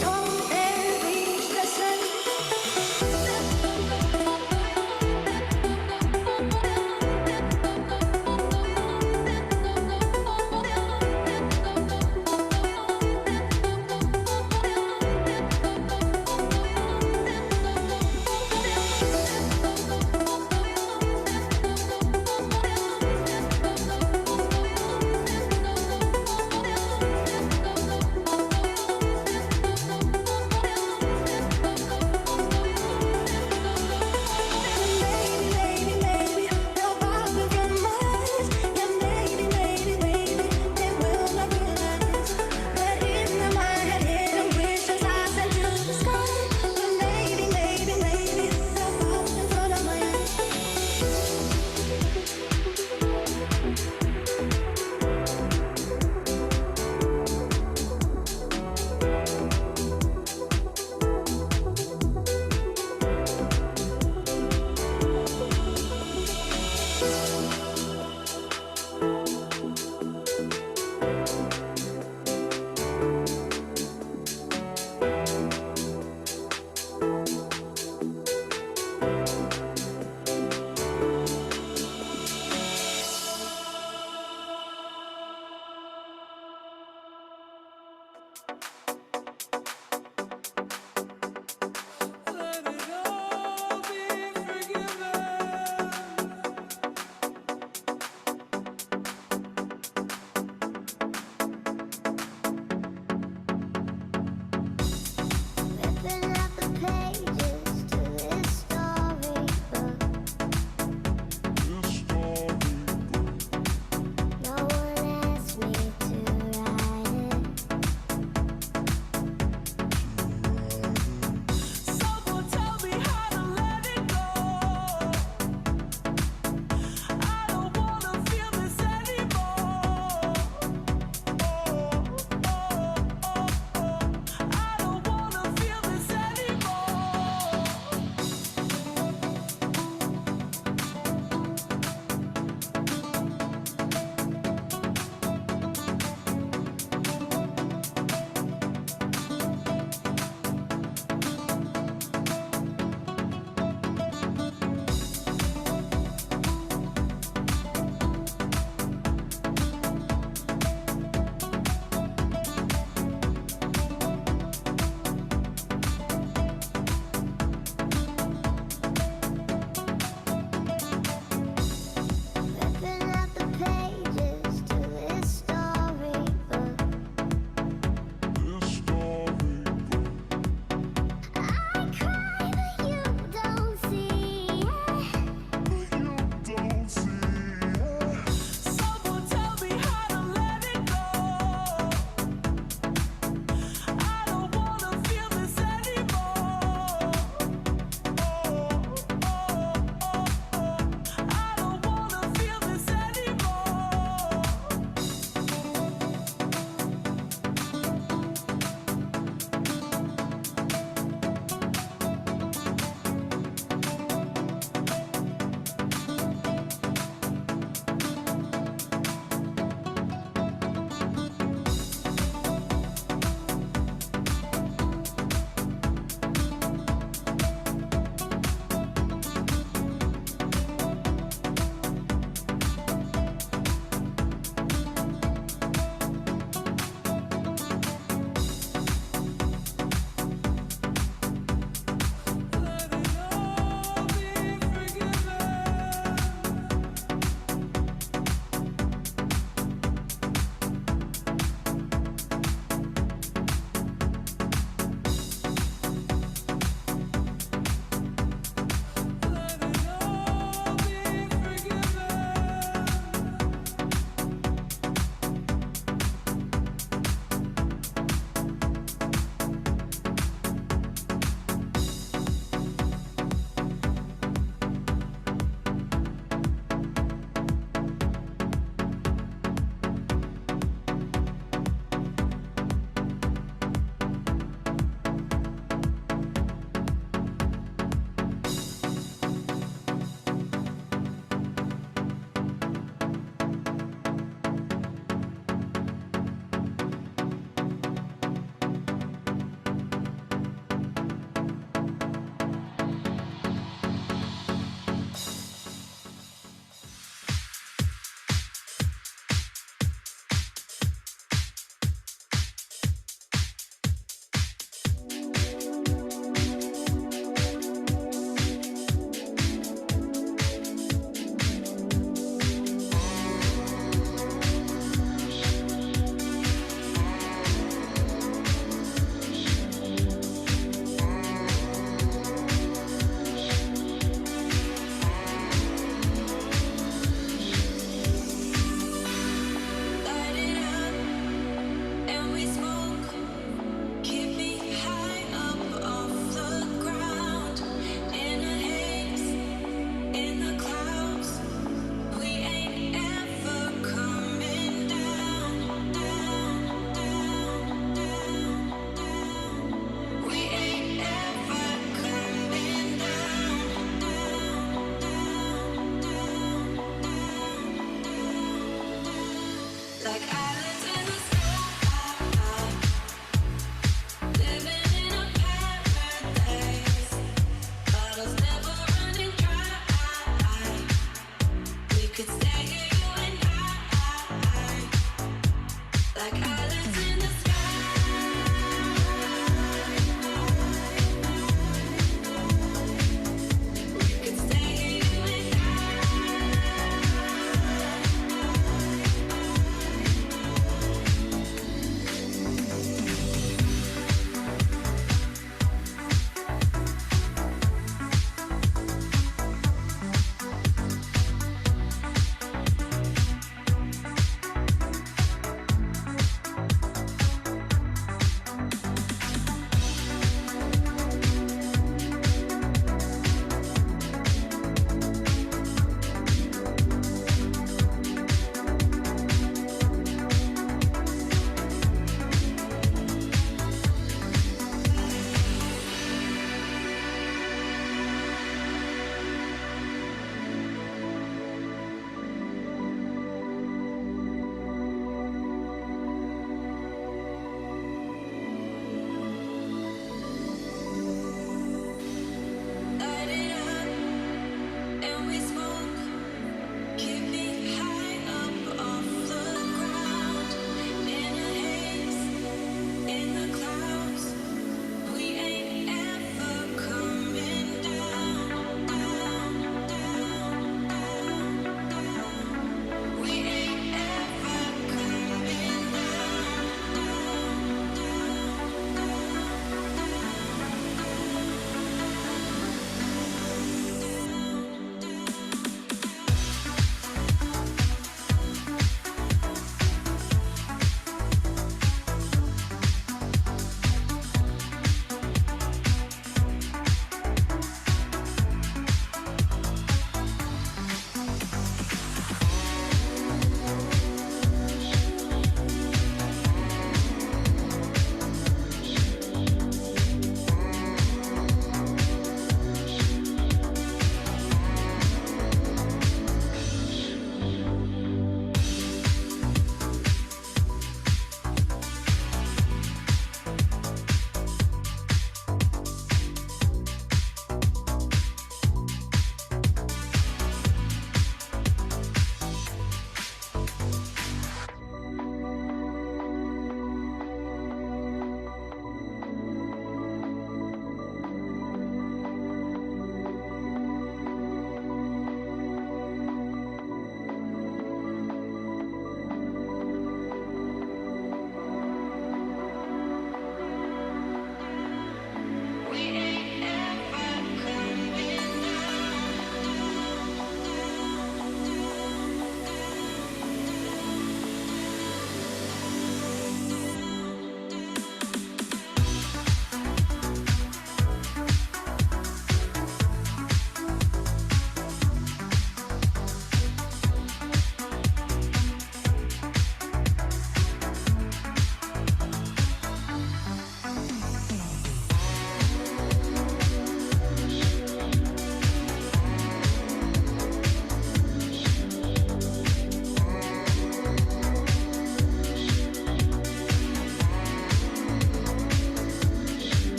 So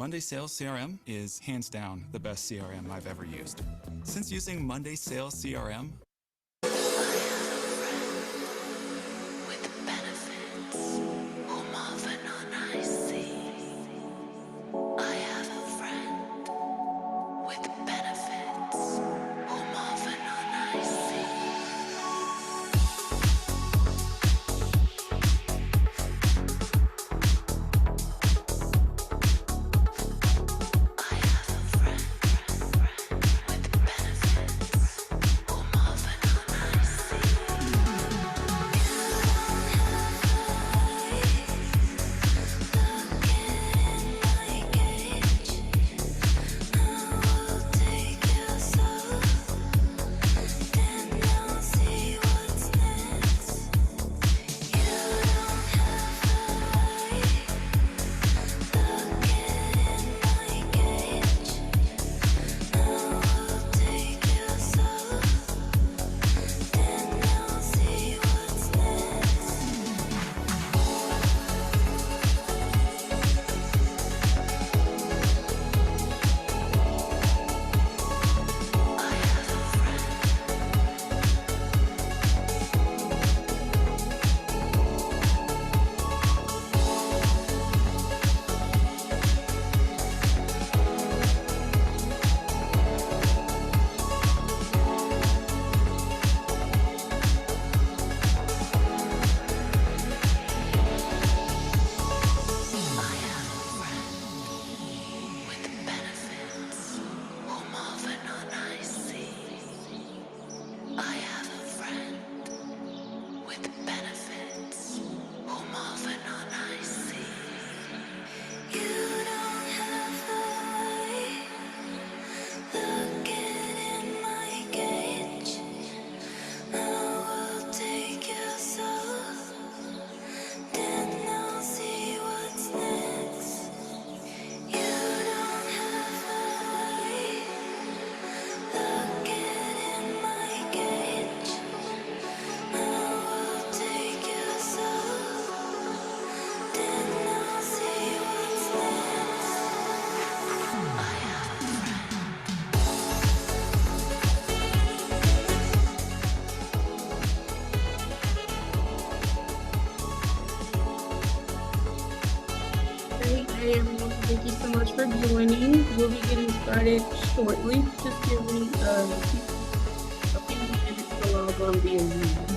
Monday Sales CRM is hands down the best CRM I've ever used. Since using Monday Sales CRM, Hey everyone, thank you so much for joining. We'll be getting started shortly. Just give me a few minutes to log on via Zoom.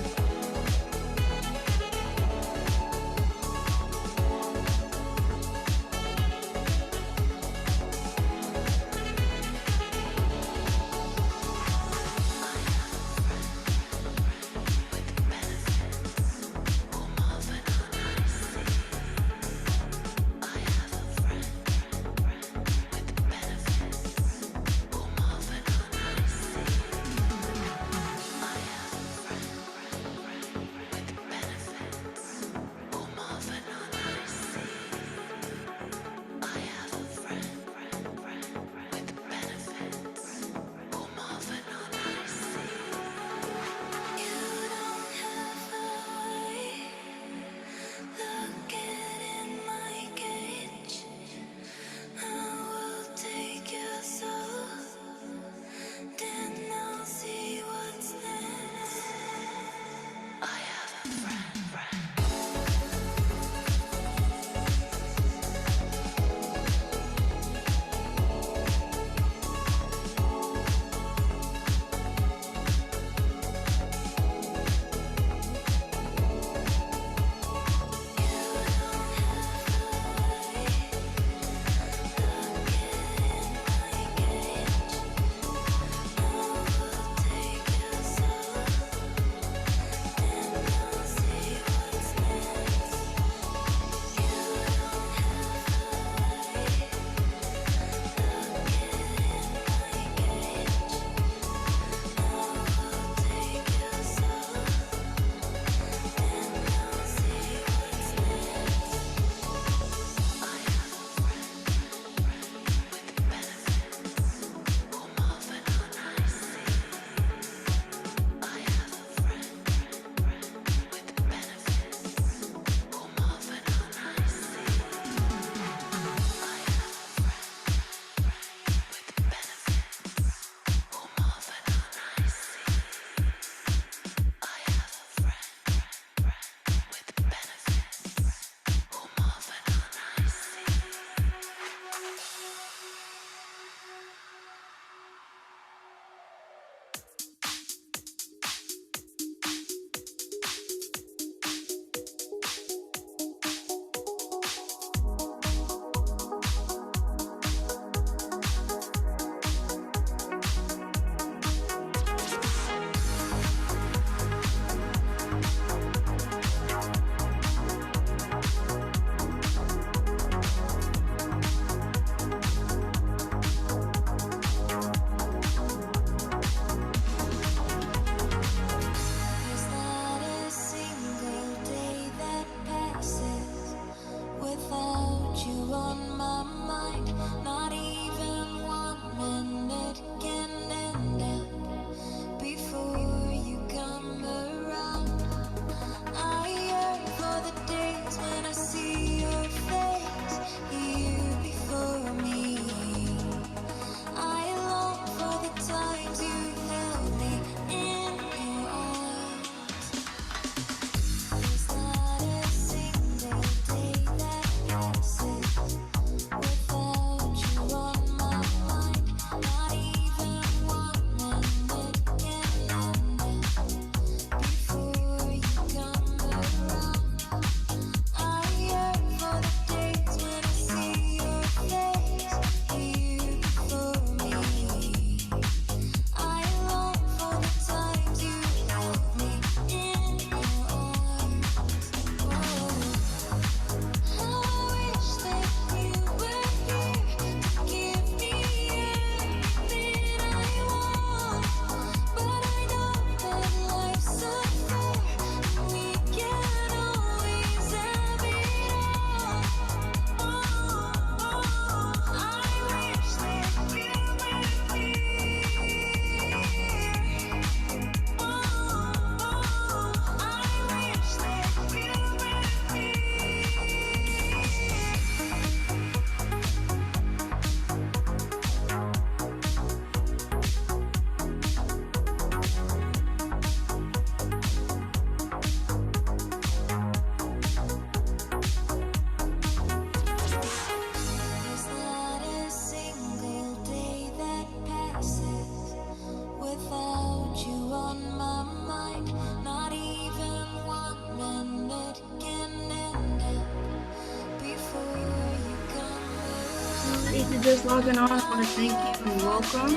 you're just logging on, I want to thank you and welcome.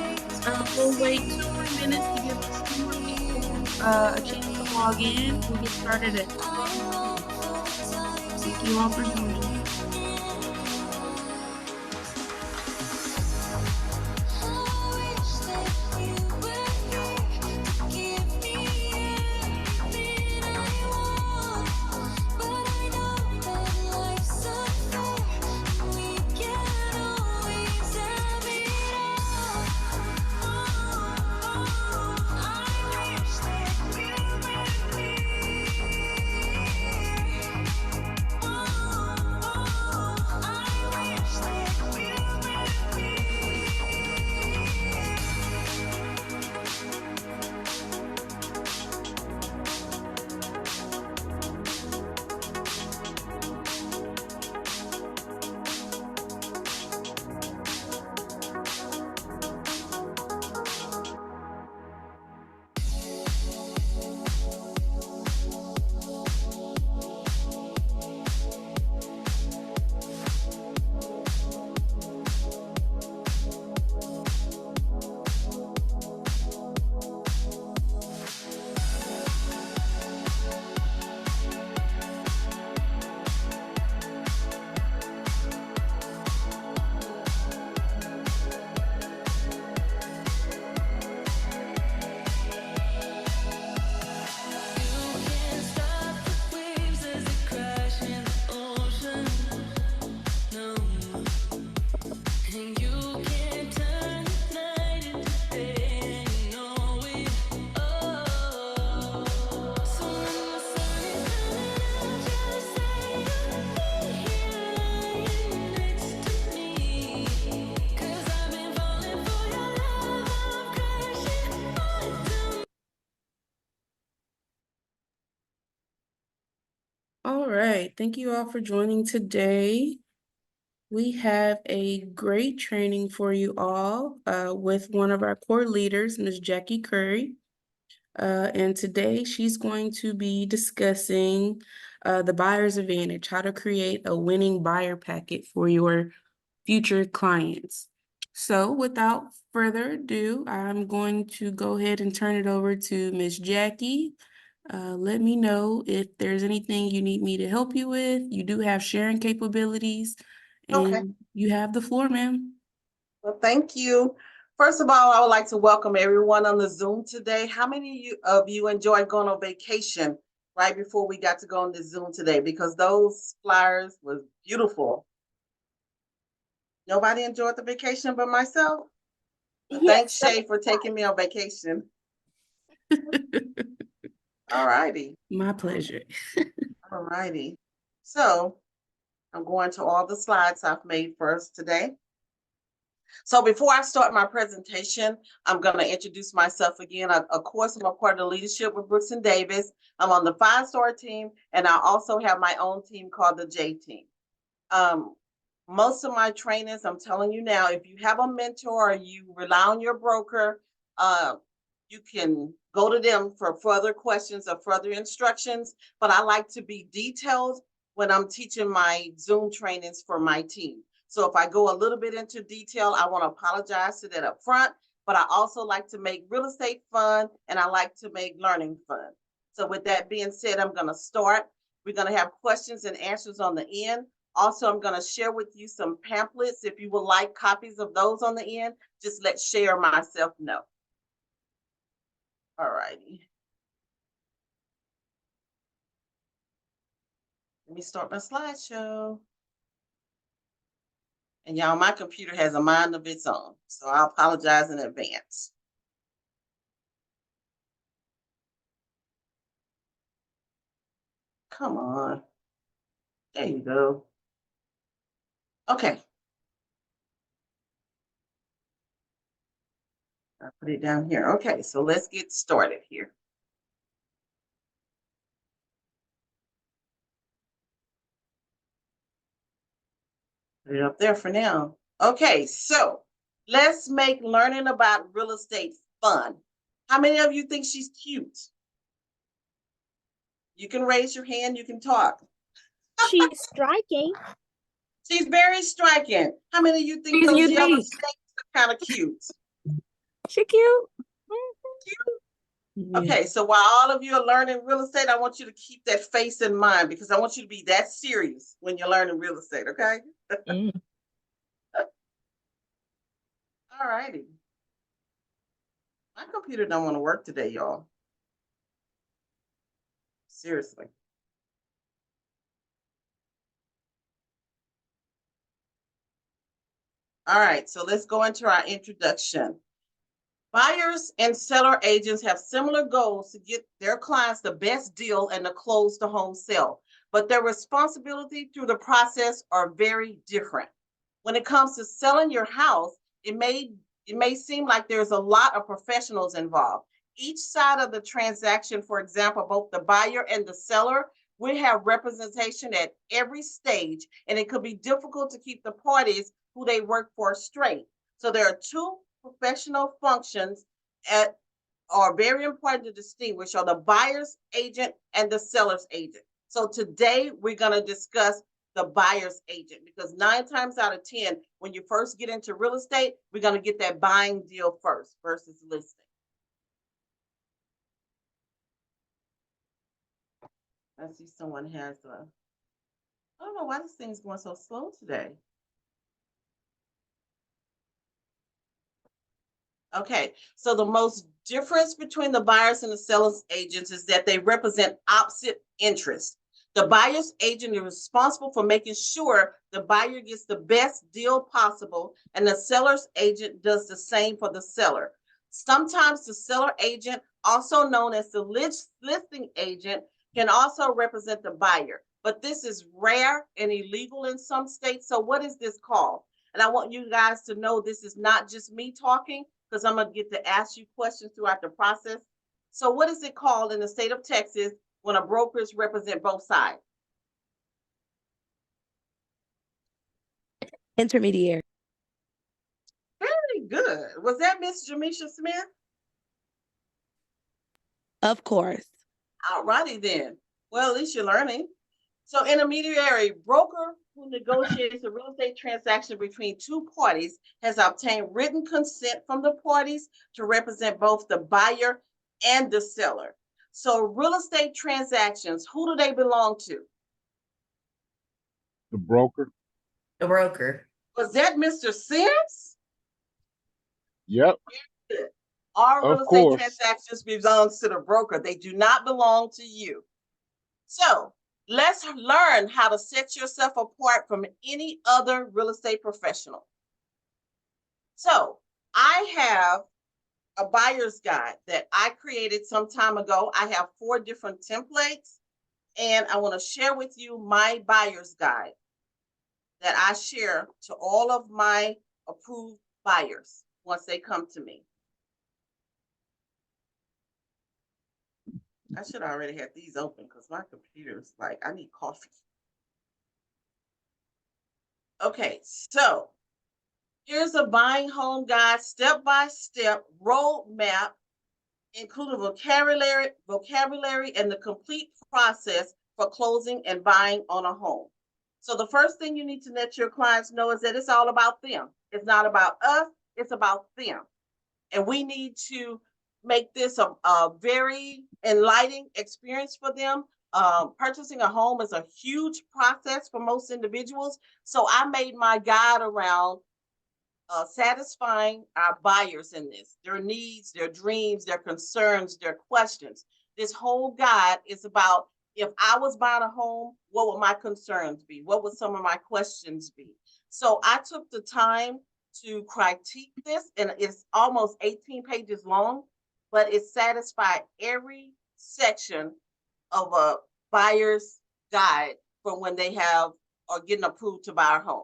We'll wait 2 more minutes to give a few more people a chance to log in. We'll get started at 12. Thank you all for joining. All right, thank you all for joining today. We have a great training for you all with one of our core leaders, Ms. Jackie Curry. And today she's going to be discussing the buyer's advantage, how to create a winning buyer packet for your future clients. So without further ado, I'm going to go ahead and turn it over to Ms. Jackie. Let me know if there's anything you need me to help you with. You do have sharing capabilities, and you have the floor, ma'am. Well, thank you. First of all, I would like to welcome everyone on the Zoom today. How many of you enjoyed going on vacation right before we got to go on the Zoom today? Because those flyers was beautiful. Nobody enjoyed the vacation but myself? Yes. Thanks, Shay, for taking me on vacation. All righty. My pleasure. All righty. So I'm going to all the slides I've made first today. So before I start my presentation, I'm going to introduce myself again. Of course, I'm a part of the leadership with Brooks and Davis. I'm on the 5-star team, and I also have my own team called the J team. Most of my trainings, I'm telling you now, if you have a mentor or you rely on your broker, you can go to them for further questions or further instructions. But I like to be detailed when I'm teaching my Zoom trainings for my team. So if I go a little bit into detail, I want to apologize to that up front, but I also like to make real estate fun, and I like to make learning fun. So with that being said, I'm going to start. We're going to have questions and answers on the end. Also, I'm going to share with you some pamphlets. If you would like copies of those on the end, just let Shay or myself know. All righty. Let me start my slideshow. And y'all, my computer has a mind of its own, so I apologize in advance. Come on. There you go. Okay. I'll put it down here. Okay, so let's get started here. Put it up there for now. Okay, so let's make learning about real estate fun. How many of you think she's cute? You can raise your hand, you can talk. She's striking. She's very striking. How many of you think She's those yellow unique. snakes are kind of cute? She cute. Yeah. Okay, so while all of you are learning real estate, I want you to keep that face in mind because I want you to be that serious when you're learning real estate, okay? Mm. All righty. My computer don't want to work today, y'all. Seriously. All right, so let's go into our introduction. Buyers and seller agents have similar goals to get their clients the best deal and to close the home sale, but their responsibility through the process are very different. When it comes to selling your house, it may seem like there's a lot of professionals involved. Each side of the transaction, for example, both the buyer and the seller, we have representation at every stage, and it could be difficult to keep the parties who they work for straight. So there are two professional functions at are very important to distinguish are the buyer's agent and the seller's agent. So today we're going to discuss the buyer's agent because 9 times out of 10, when you first get into real estate, we're going to get that buying deal first versus listing. I see someone has a, I don't know why this thing's going so slow today. Okay, so the most difference between the buyers and the seller's agents is that they represent opposite interests. The buyer's agent is responsible for making sure the buyer gets the best deal possible, and the seller's agent does the same for the seller. Sometimes the seller agent, also known as the listing agent, can also represent the buyer, but this is rare and illegal in some states. So what is this called? And I want you guys to know this is not just me talking, because I'm going to get to ask you questions throughout the process. So what is it called in the state of Texas when a brokers represent both sides? Intermediary. Very good. Was that Miss Jamisha Smith? Of course. All righty then. Well, at least you're learning. So intermediary, broker who negotiates a real estate transaction between two parties has obtained written consent from the parties to represent both the buyer and the seller. So real estate transactions, who do they belong to? The broker. The broker. Was that Mr. Sims? Yep. All Of real estate course. transactions belongs to the broker. They do not belong to you. So let's learn how to set yourself apart from any other real estate professional. So I have a buyer's guide that I created some time ago. I have 4 different templates, and I want to share with you my buyer's guide that I share to all of my approved buyers once they come to me. I should already have these open because my computer is like, I need coffee. Okay, so here's a buying home guide, step-by-step roadmap, including vocabulary and the complete process for closing and buying on a home. So the first thing you need to let your clients know is that it's all about them. It's not about us, it's about them. And we need to make this a very enlightening experience for them. Purchasing a home is a huge process for most individuals. So I made my guide around satisfying our buyers in this, their needs, their dreams, their concerns, their questions. This whole guide is about if I was buying a home, what would my concerns be? What would some of my questions be? So I took the time to critique this, and it's almost 18 pages long, but it satisfied every section of a buyer's guide for when they have or getting approved to buy a home.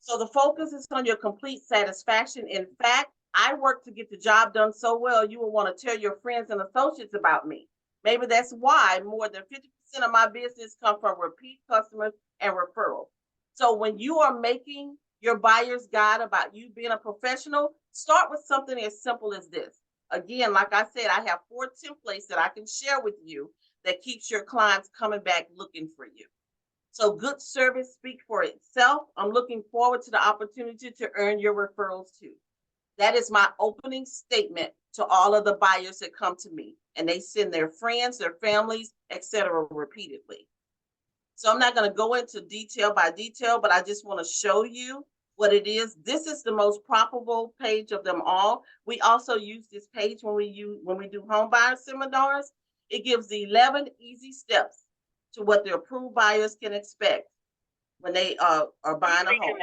So the focus is on your complete satisfaction. In fact, I work to get the job done so well, you will want to tell your friends and associates about me. Maybe that's why more than 50% of my business come from repeat customers and referrals. So when you are making your buyer's guide about you being a professional, start with something as simple as this. Again, like I said, I have 4 templates that I can share with you that keeps your clients coming back looking for you. So good service speaks for itself. I'm looking forward to the opportunity to earn your referrals too. That is my opening statement to all of the buyers that come to me, and they send their friends, their families, etc. repeatedly. So I'm not going to go into detail by detail, but I just want to show you what it is. This is the most profitable page of them all. We also use this page when we do home buyer seminars. It gives the 11 easy steps to what the approved buyers can expect when they are buying a home.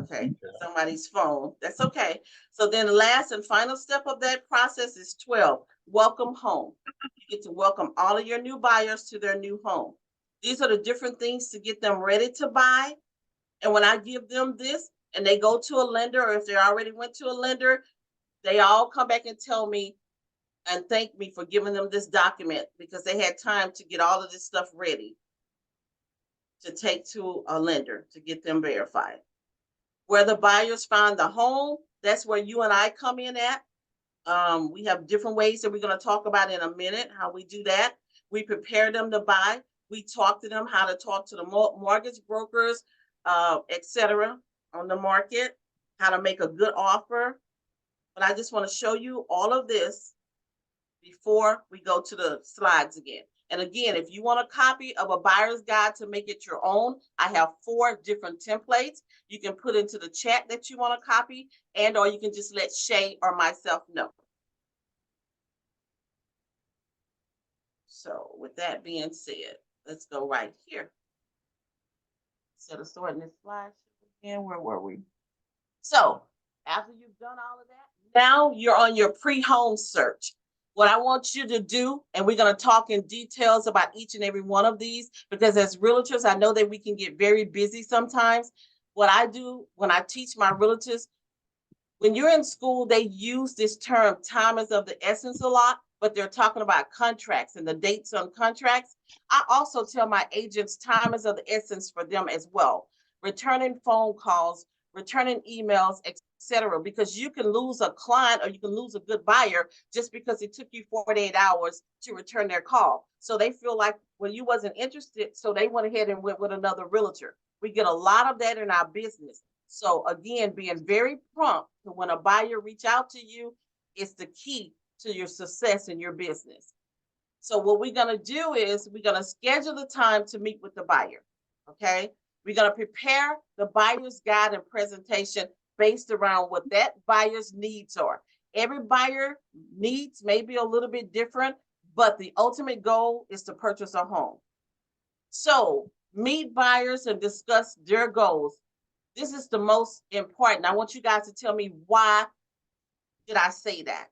Okay, somebody's phone. That's okay. So then the last and final step of that process is 12. Welcome home. You get to welcome all of your new buyers to their new home. These are the different things to get them ready to buy. And when I give them this and they go to a lender, or if they already went to a lender, they all come back and tell me and thank me for giving them this document, because they had time to get all of this stuff ready to take to a lender to get them verified. Where the buyers find the home, that's where you and I come in at. We have different ways that we're going to talk about in a minute, how we do that. We prepare them to buy. We talk to them how to talk to the mortgage brokers, etc. on the market, how to make a good offer. But I just want to show you all of this before we go to the slides again. And again, if you want a copy of a buyer's guide to make it your own, I have 4 different templates. You can put into the chat that you want a copy, and or you can just let Shay or myself know. So with that being said, let's go right here. Instead of sorting this slide again, where were we? So after you've done all of that, now you're on your pre-home search. What I want you to do, and we're going to talk in details about each and every one of these, because as realtors, I know that we can get very busy sometimes. What I do when I teach my realtors, when you're in school, they use this term, time is of the essence, a lot, but they're talking about contracts and the dates on contracts. I also tell my agents time is of the essence for them as well. Returning phone calls, returning emails, etc. Because you can lose a client or you can lose a good buyer just because it took you 48 hours to return their call. So they feel like, well, you wasn't interested, so they went ahead and went with another realtor. We get a lot of that in our business. So again, being very prompt to when a buyer reach out to you is the key to your success in your business. So what we're going to do is we're going to schedule the time to meet with the buyer. Okay. We're going to prepare the buyer's guide and presentation based around what that buyer's needs are. Every buyer needs may be a little bit different, but the ultimate goal is to purchase a home. So meet buyers and discuss their goals. This is the most important. I want you guys to tell me, why did I say that?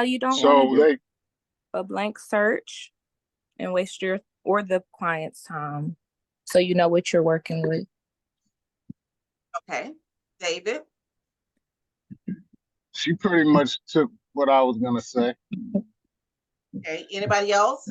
You don't So want to do they, a blank search and waste your or the client's time, so you know what you're working with. Okay, David. she pretty much took what I was gonna say. Okay, anybody else?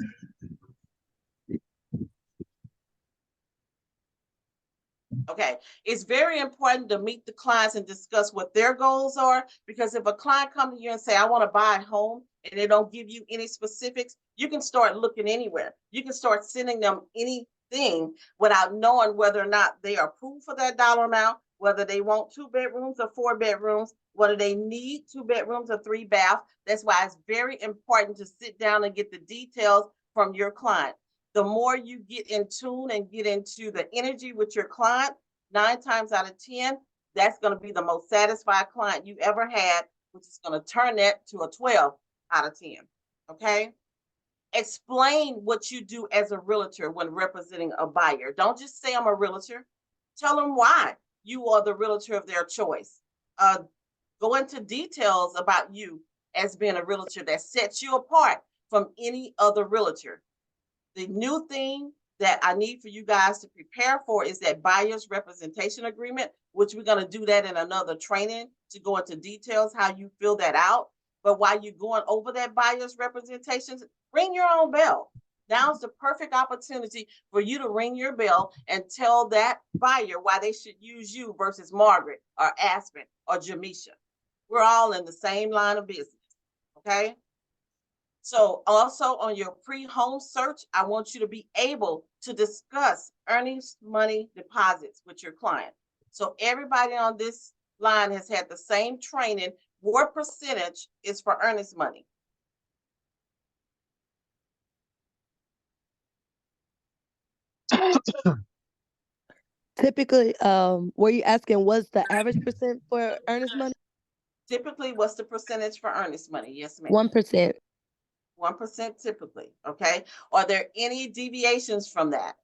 Okay, it's very important to meet the clients and discuss what their goals are, because if a client comes to you and say, I want to buy a home, and they don't give you any specifics, you can start looking anywhere. You can start sending them anything without knowing whether or not they are approved for that dollar amount, whether they want 2 bedrooms or 4 bedrooms, whether they need 2 bedrooms or 3 baths. That's why it's very important to sit down and get the details from your client. The more you get in tune and get into the energy with your client, 9 times out of 10, that's going to be the most satisfied client you ever had, which is going to turn that to a 12 out of 10. Okay. Explain what you do as a realtor when representing a buyer. Don't just say I'm a realtor. Tell them why you are the realtor of their choice. Go into details about you as being a realtor that sets you apart from any other realtor. The new thing that I need for you guys to prepare for is that buyer's representation agreement, which we're going to do that in another training to go into details how you fill that out. But while you're going over that buyer's representations, ring your own bell. Now's the perfect opportunity for you to ring your bell and tell that buyer why they should use you versus Margaret or Aspen or Jamisha. We're all in the same line of business, okay? So also on your pre-home search, I want you to be able to discuss earnest money deposits with your client. So everybody on this line has had the same training. What percentage is for earnest money? Typically, were you asking what's the average percent for earnest money? Typically, what's the percentage for earnest money? Yes, ma'am. 1%. 1% typically, okay? Are there any deviations from that?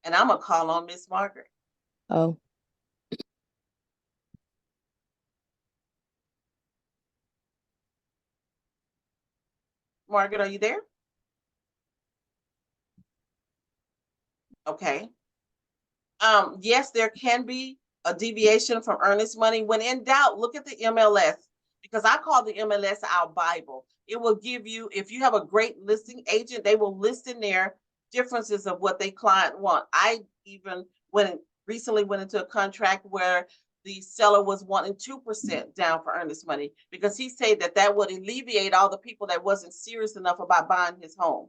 And I'm gonna call on Miss Margaret. Oh, Margaret, are you there? Okay. Yes, there can be a deviation from earnest money. When in doubt, look at the MLS, because I call the MLS our Bible. It will give you, if you have a great listing agent, they will list in there differences of what they client want. I even recently went into a contract where the seller was wanting 2% down for earnest money because he said that that would alleviate all the people that wasn't serious enough about buying his home.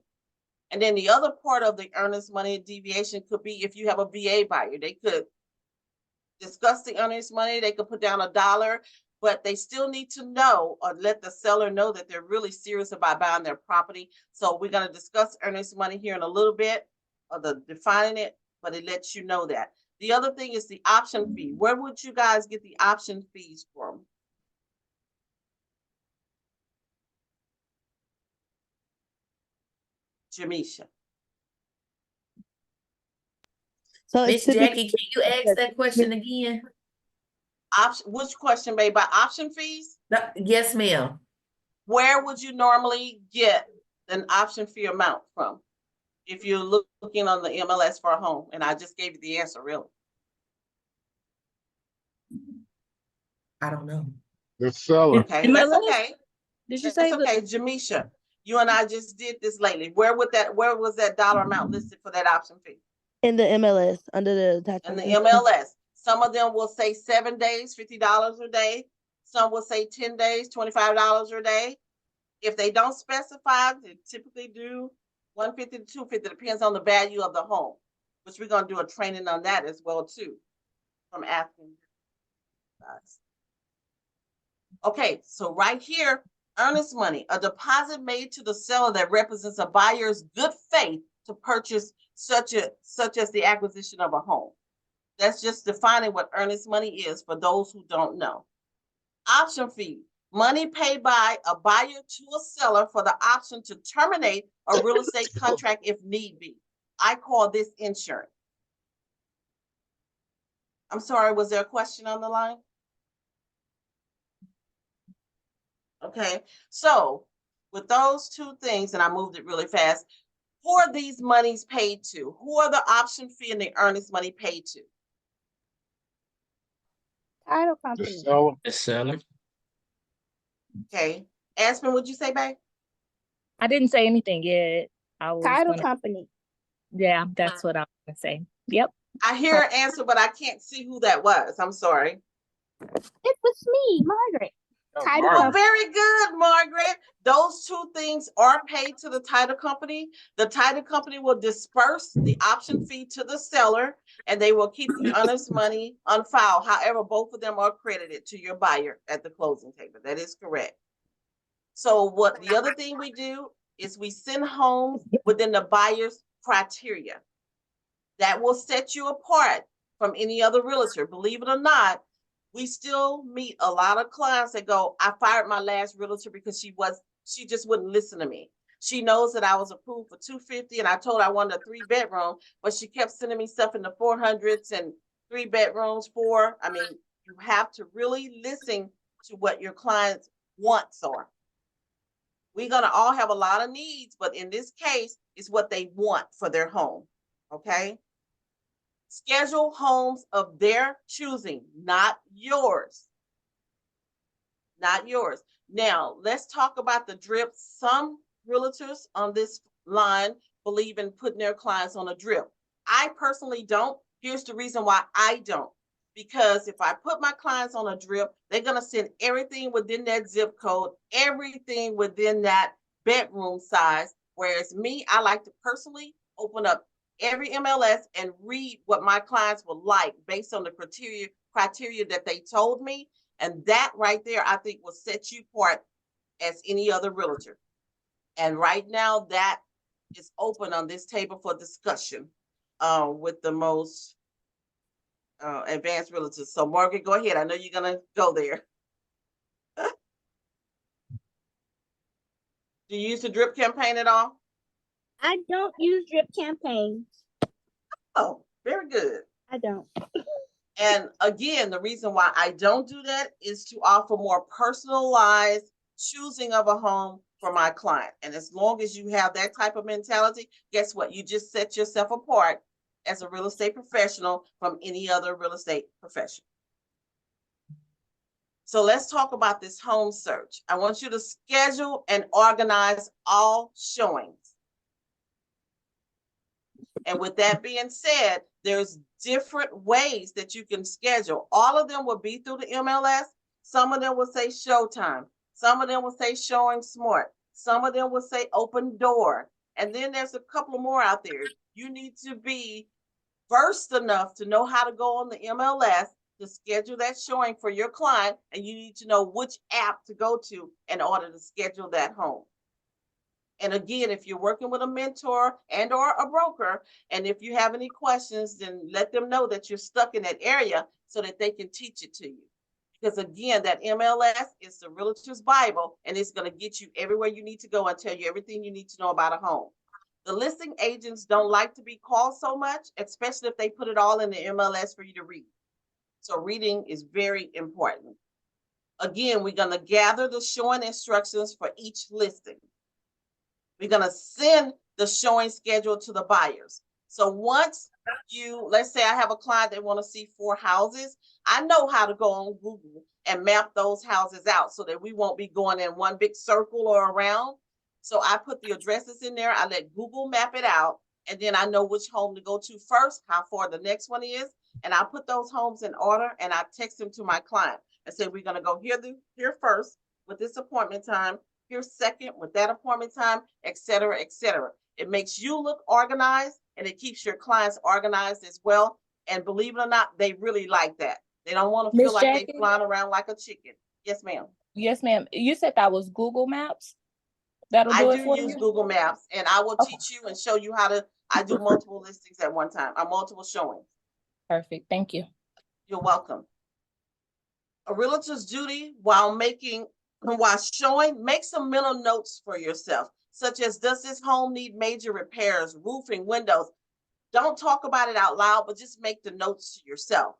And then the other part of the earnest money deviation could be if you have a VA buyer, they could discuss the earnest money, they could put down $1, but they still need to know or let the seller know that they're really serious about buying their property. So we're going to discuss earnest money here in a little bit, or the defining it, but it lets you know that. The other thing is the option fee. Where would you guys get the option fees from? Jamisha. so it's Miss typically Jackie, can you ask that question again? Which question, babe? By option fees? No, yes, ma'am. Where would you normally get an option fee amount from if you're looking on the MLS for a home? And I just gave you the answer, really. I don't know. The seller. Okay, that's MLS? okay. Did you That's say okay, Jamisha. You and I just did this lately. Where was that dollar amount listed for that option fee? in the MLS under the In attachment. the MLS. Some of them will say 7 days, $50 a day. Some will say 10 days, $25 a day. If they don't specify, they typically do 150 to 250, depends on the value of the home, which we're gonna do a training on that as well too, from asking guys. Okay, so right here, earnest money, a deposit made to the seller that represents a buyer's good faith to purchase such as the acquisition of a home. That's just defining what earnest money is for those who don't know. Option fee, money paid by a buyer to a seller for the option to terminate a real estate contract if need be. I call this insurance. I'm sorry, was there a question on the line? Okay, so with those two things, and I moved it really fast, who are these monies paid to? Who are the option fee and the earnest money paid to? title The company? seller. The seller. Okay, Aspen, would you say, babe? I didn't say anything yet. I was Title gonna, company. yeah, that's what I was gonna say. Yep. I hear an answer, but I can't see who that was. I'm sorry. It was me, Margaret. That's Title Oh, Margaret. very good, Margaret. Those two things are paid to the title company. The title company will disperse the option fee to the seller, and they will keep the earnest money on file. However, both of them are credited to your buyer at the closing table. That is correct. So what the other thing we do is we send homes within the buyer's criteria. That will set you apart from any other realtor. Believe it or not, we still meet a lot of clients that go, I fired my last realtor because she just wouldn't listen to me. She knows that I was approved for 250 and I told her I wanted a 3-bedroom, but she kept sending me stuff in the 400s and 3 bedrooms for. I mean, you have to really listen to what your clients' wants are. We're gonna all have a lot of needs, but in this case, it's what they want for their home. Okay. Schedule homes of their choosing, not yours. Not yours. Now, let's talk about the drip. Some realtors on this line believe in putting their clients on a drip. I personally don't. Here's the reason why I don't. because if I put my clients on a drip, they're going to send everything within that zip code, everything within that bedroom size. Whereas me, I like to personally open up every MLS and read what my clients would like based on the criteria that they told me. And that right there, I think will set you apart as any other realtor. And right now that is open on this table for discussion with the most advanced realtors. So Morgan, go ahead. I know you're gonna go there. Do you use the drip campaign at all? I don't use drip campaigns. Oh, very good. I don't. And again, the reason why I don't do that is to offer more personalized choosing of a home for my client. And as long as you have that type of mentality, guess what? You just set yourself apart as a real estate professional from any other real estate professional. So let's talk about this home search. I want you to schedule and organize all showings. And with that being said, there's different ways that you can schedule. All of them will be through the MLS. Some of them will say showtime. Some of them will say showing smart. Some of them will say open door. And then there's a couple more out there. You need to be versed enough to know how to go on the MLS to schedule that showing for your client. And you need to know which app to go to in order to schedule that home. And again, if you're working with a mentor and or a broker, and if you have any questions, then let them know that you're stuck in that area so that they can teach it to you. Because again, that MLS is the realtor's Bible, and it's going to get you everywhere you need to go and tell you everything you need to know about a home. The listing agents don't like to be called so much, especially if they put it all in the MLS for you to read. So reading is very important. Again, we're going to gather the showing instructions for each listing. We're going to send the showing schedule to the buyers. So once let's say I have a client that want to see 4 houses, I know how to go on Google and map those houses out so that we won't be going in one big circle or around. So I put the addresses in there. I let Google map it out. And then I know which home to go to first, how far the next one is. And I put those homes in order and I text them to my client and say, we're going to go here first with this appointment time. Here's second with that appointment time, et cetera, et cetera. It makes you look organized and it keeps your clients organized as well. And believe it or not, they really like that. They don't want to feel Miss like they Jackie? flying around like a chicken. Yes, ma'am. Yes, ma'am. You said that was Google Maps? That'll I do do it for use you? Google Maps and I will Okay. teach you and show you how to, I do multiple listings at one time, multiple showings. Perfect. Thank you. You're welcome. A realtor's duty while showing, make some mental notes for yourself, such as, does this home need major repairs, roofing, windows? Don't talk about it out loud, but just make the notes to yourself.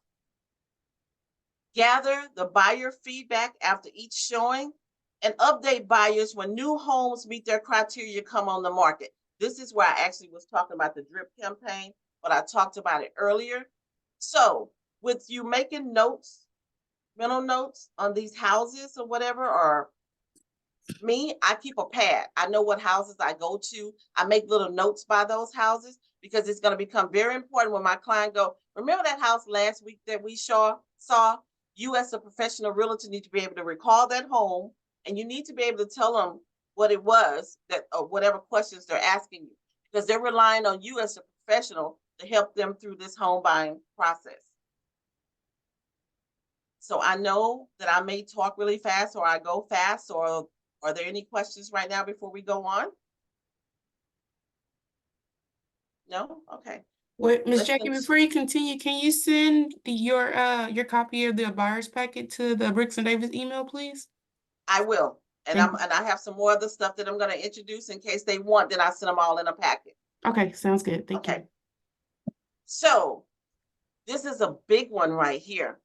Gather the buyer feedback after each showing and update buyers when new homes meet their criteria come on the market. This is where I actually was talking about the drip campaign, but I talked about it earlier. So with you making notes, mental notes on these houses or whatever, or me, I keep a pad. I know what houses I go to. I make little notes by those houses because it's going to become very important when my client go, remember that house last week that we saw? You as a professional realtor need to be able to recall that home, and you need to be able to tell them what it was that, or whatever questions they're asking you, because they're relying on you as a professional to help them through this home buying process. So I know that I may talk really fast or I go fast, or are there any questions right now before we go on? No? Okay. Wait, Ms. Let's Jackie, before you continue, can you send your copy of the buyer's packet to the Brooks and Davis email, please? I will. And Thank I have some more other stuff that I'm going to introduce in case they want, then I send them all in a packet. Okay, sounds good. Thank Okay. you. So this is a big one right here.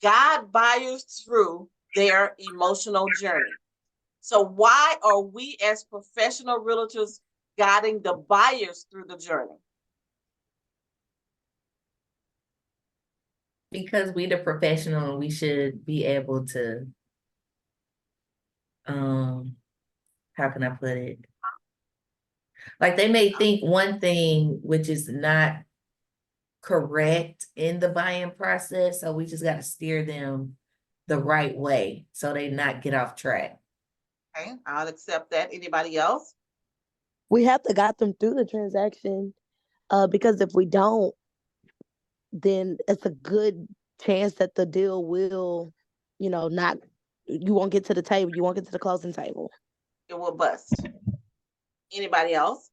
Guide buyers through their emotional journey. So why are we as professional realtors guiding the buyers through the journey? Because we the professional and we should be able to, how can I put it? Like they may think one thing, which is not correct in the buying process. So we just got to steer them the right way so they not get off track. Okay, I'll accept that. Anybody else? We have to guide them through the transaction, because if we don't, then it's a good chance that the deal will, not, you won't get to the table, you won't get to the closing table. It will bust. Anybody else?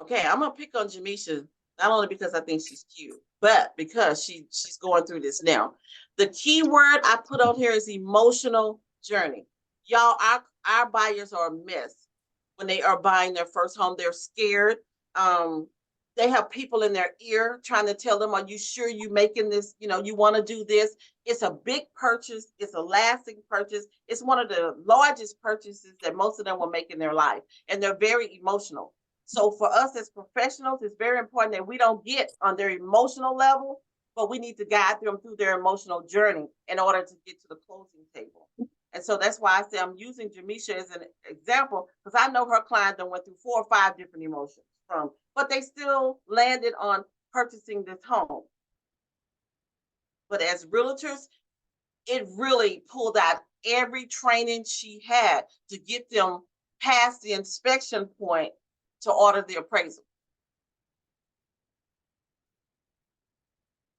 Okay, I'm gonna pick on Jamisha, not only because I think she's cute, but because she's going through this now. The key word I put on here is emotional journey. Y'all, our buyers are a mess when they are buying their first home. They're scared. They have people in their ear trying to tell them, are you sure you making this? You want to do this? It's a big purchase. It's a lasting purchase. It's one of the largest purchases that most of them will make in their life. And they're very emotional. So for us as professionals, it's very important that we don't get on their emotional level, but we need to guide them through their emotional journey in order to get to the closing table. And so that's why I say I'm using Jamisha as an example, because I know her client that went through 4 or 5 different emotions but they still landed on purchasing this home. But as realtors, it really pulled out every training she had to get them past the inspection point to order the appraisal.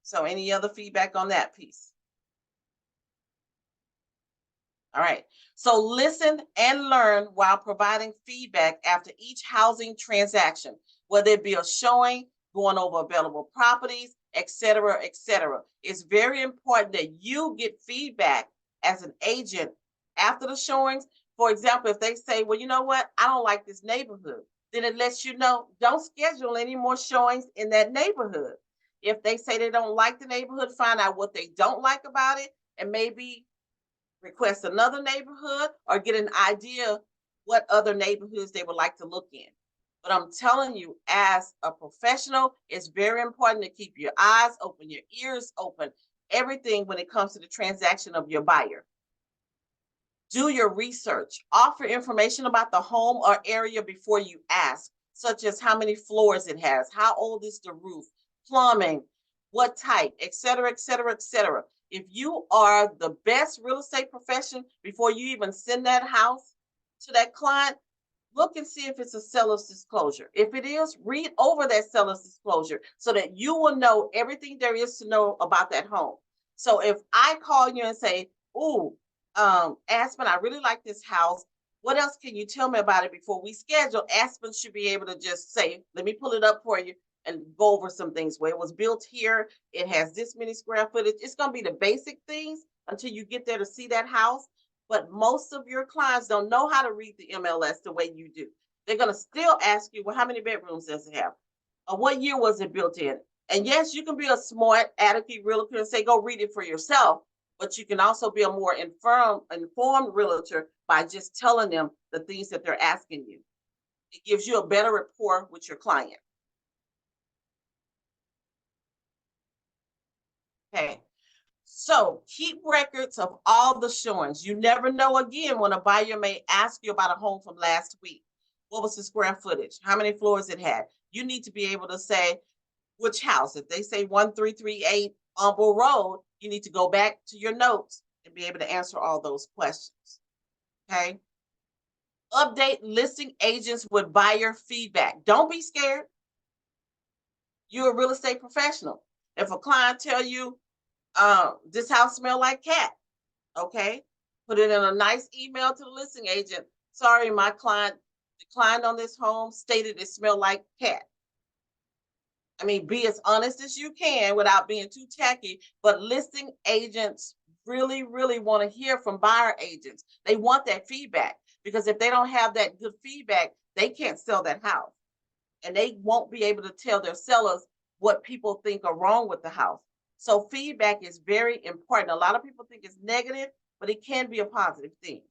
So any other feedback on that piece? All right. So listen and learn while providing feedback after each housing transaction, whether it be a showing, going over available properties, et cetera, et cetera. It's very important that you get feedback as an agent after the showings. For example, if they say, well, you know what, I don't like this neighborhood, then it lets you know, don't schedule any more showings in that neighborhood. If they say they don't like the neighborhood, find out what they don't like about it, and maybe request another neighborhood or get an idea what other neighborhoods they would like to look in. But I'm telling you, as a professional, it's very important to keep your eyes open, your ears open, everything when it comes to the transaction of your buyer. Do your research. Offer information about the home or area before you ask, such as how many floors it has, how old is the roof, plumbing, what type, et cetera, et cetera, et cetera. If you are the best real estate profession, before you even send that house to that client, look and see if it's a seller's disclosure. If it is, read over that seller's disclosure so that you will know everything there is to know about that home. So if I call you and say, ooh, Aspen, I really like this house. What else can you tell me about it before we schedule? Aspen should be able to just say, let me pull it up for you and go over some things where it was built here. It has this many square footage. It's going to be the basic things until you get there to see that house. But most of your clients don't know how to read the MLS the way you do. They're going to still ask you, well, how many bedrooms does it have? What year was it built in? And yes, you can be a smart, adequate realtor and say, go read it for yourself. But you can also be a more informed realtor by just telling them the things that they're asking you. It gives you a better rapport with your client. Okay. So keep records of all the showings. You never know, again, when a buyer may ask you about a home from last week. What was the square footage? How many floors it had? You need to be able to say which house. If they say 1338 Humble Road, you need to go back to your notes and be able to answer all those questions. Okay. Update listing agents with buyer feedback. Don't be scared. You're a real estate professional. If a client tell you, this house smell like cat, okay, put it in a nice email to the listing agent. Sorry, my client declined on this home, stated it smelled like cat. I mean, be as honest as you can without being too tacky, but listing agents really, really want to hear from buyer agents. They want that feedback, because if they don't have that good feedback, they can't sell that house. And they won't be able to tell their sellers what people think are wrong with the house. So feedback is very important. A lot of people think it's negative, but it can be a positive thing.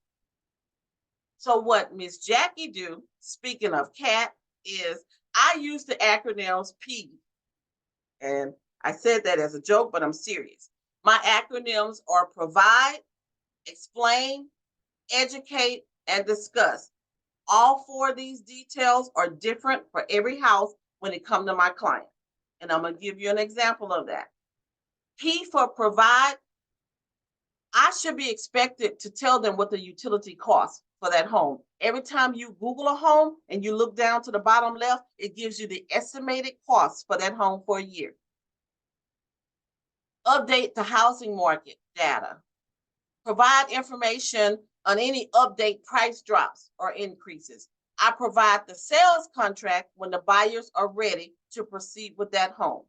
So what Miss Jackie do, speaking of CAT, is I use the acronyms P. And I said that as a joke, but I'm serious. My acronyms are provide, explain, educate, and discuss. All four of these details are different for every house when it comes to my client. And I'm going to give you an example of that. P for provide. I should be expected to tell them what the utility costs for that home. Every time you Google a home and you look down to the bottom left, it gives you the estimated costs for that home for a year. Update the housing market data. Provide information on any update price drops or increases. I provide the sales contract when the buyers are ready to proceed with that home.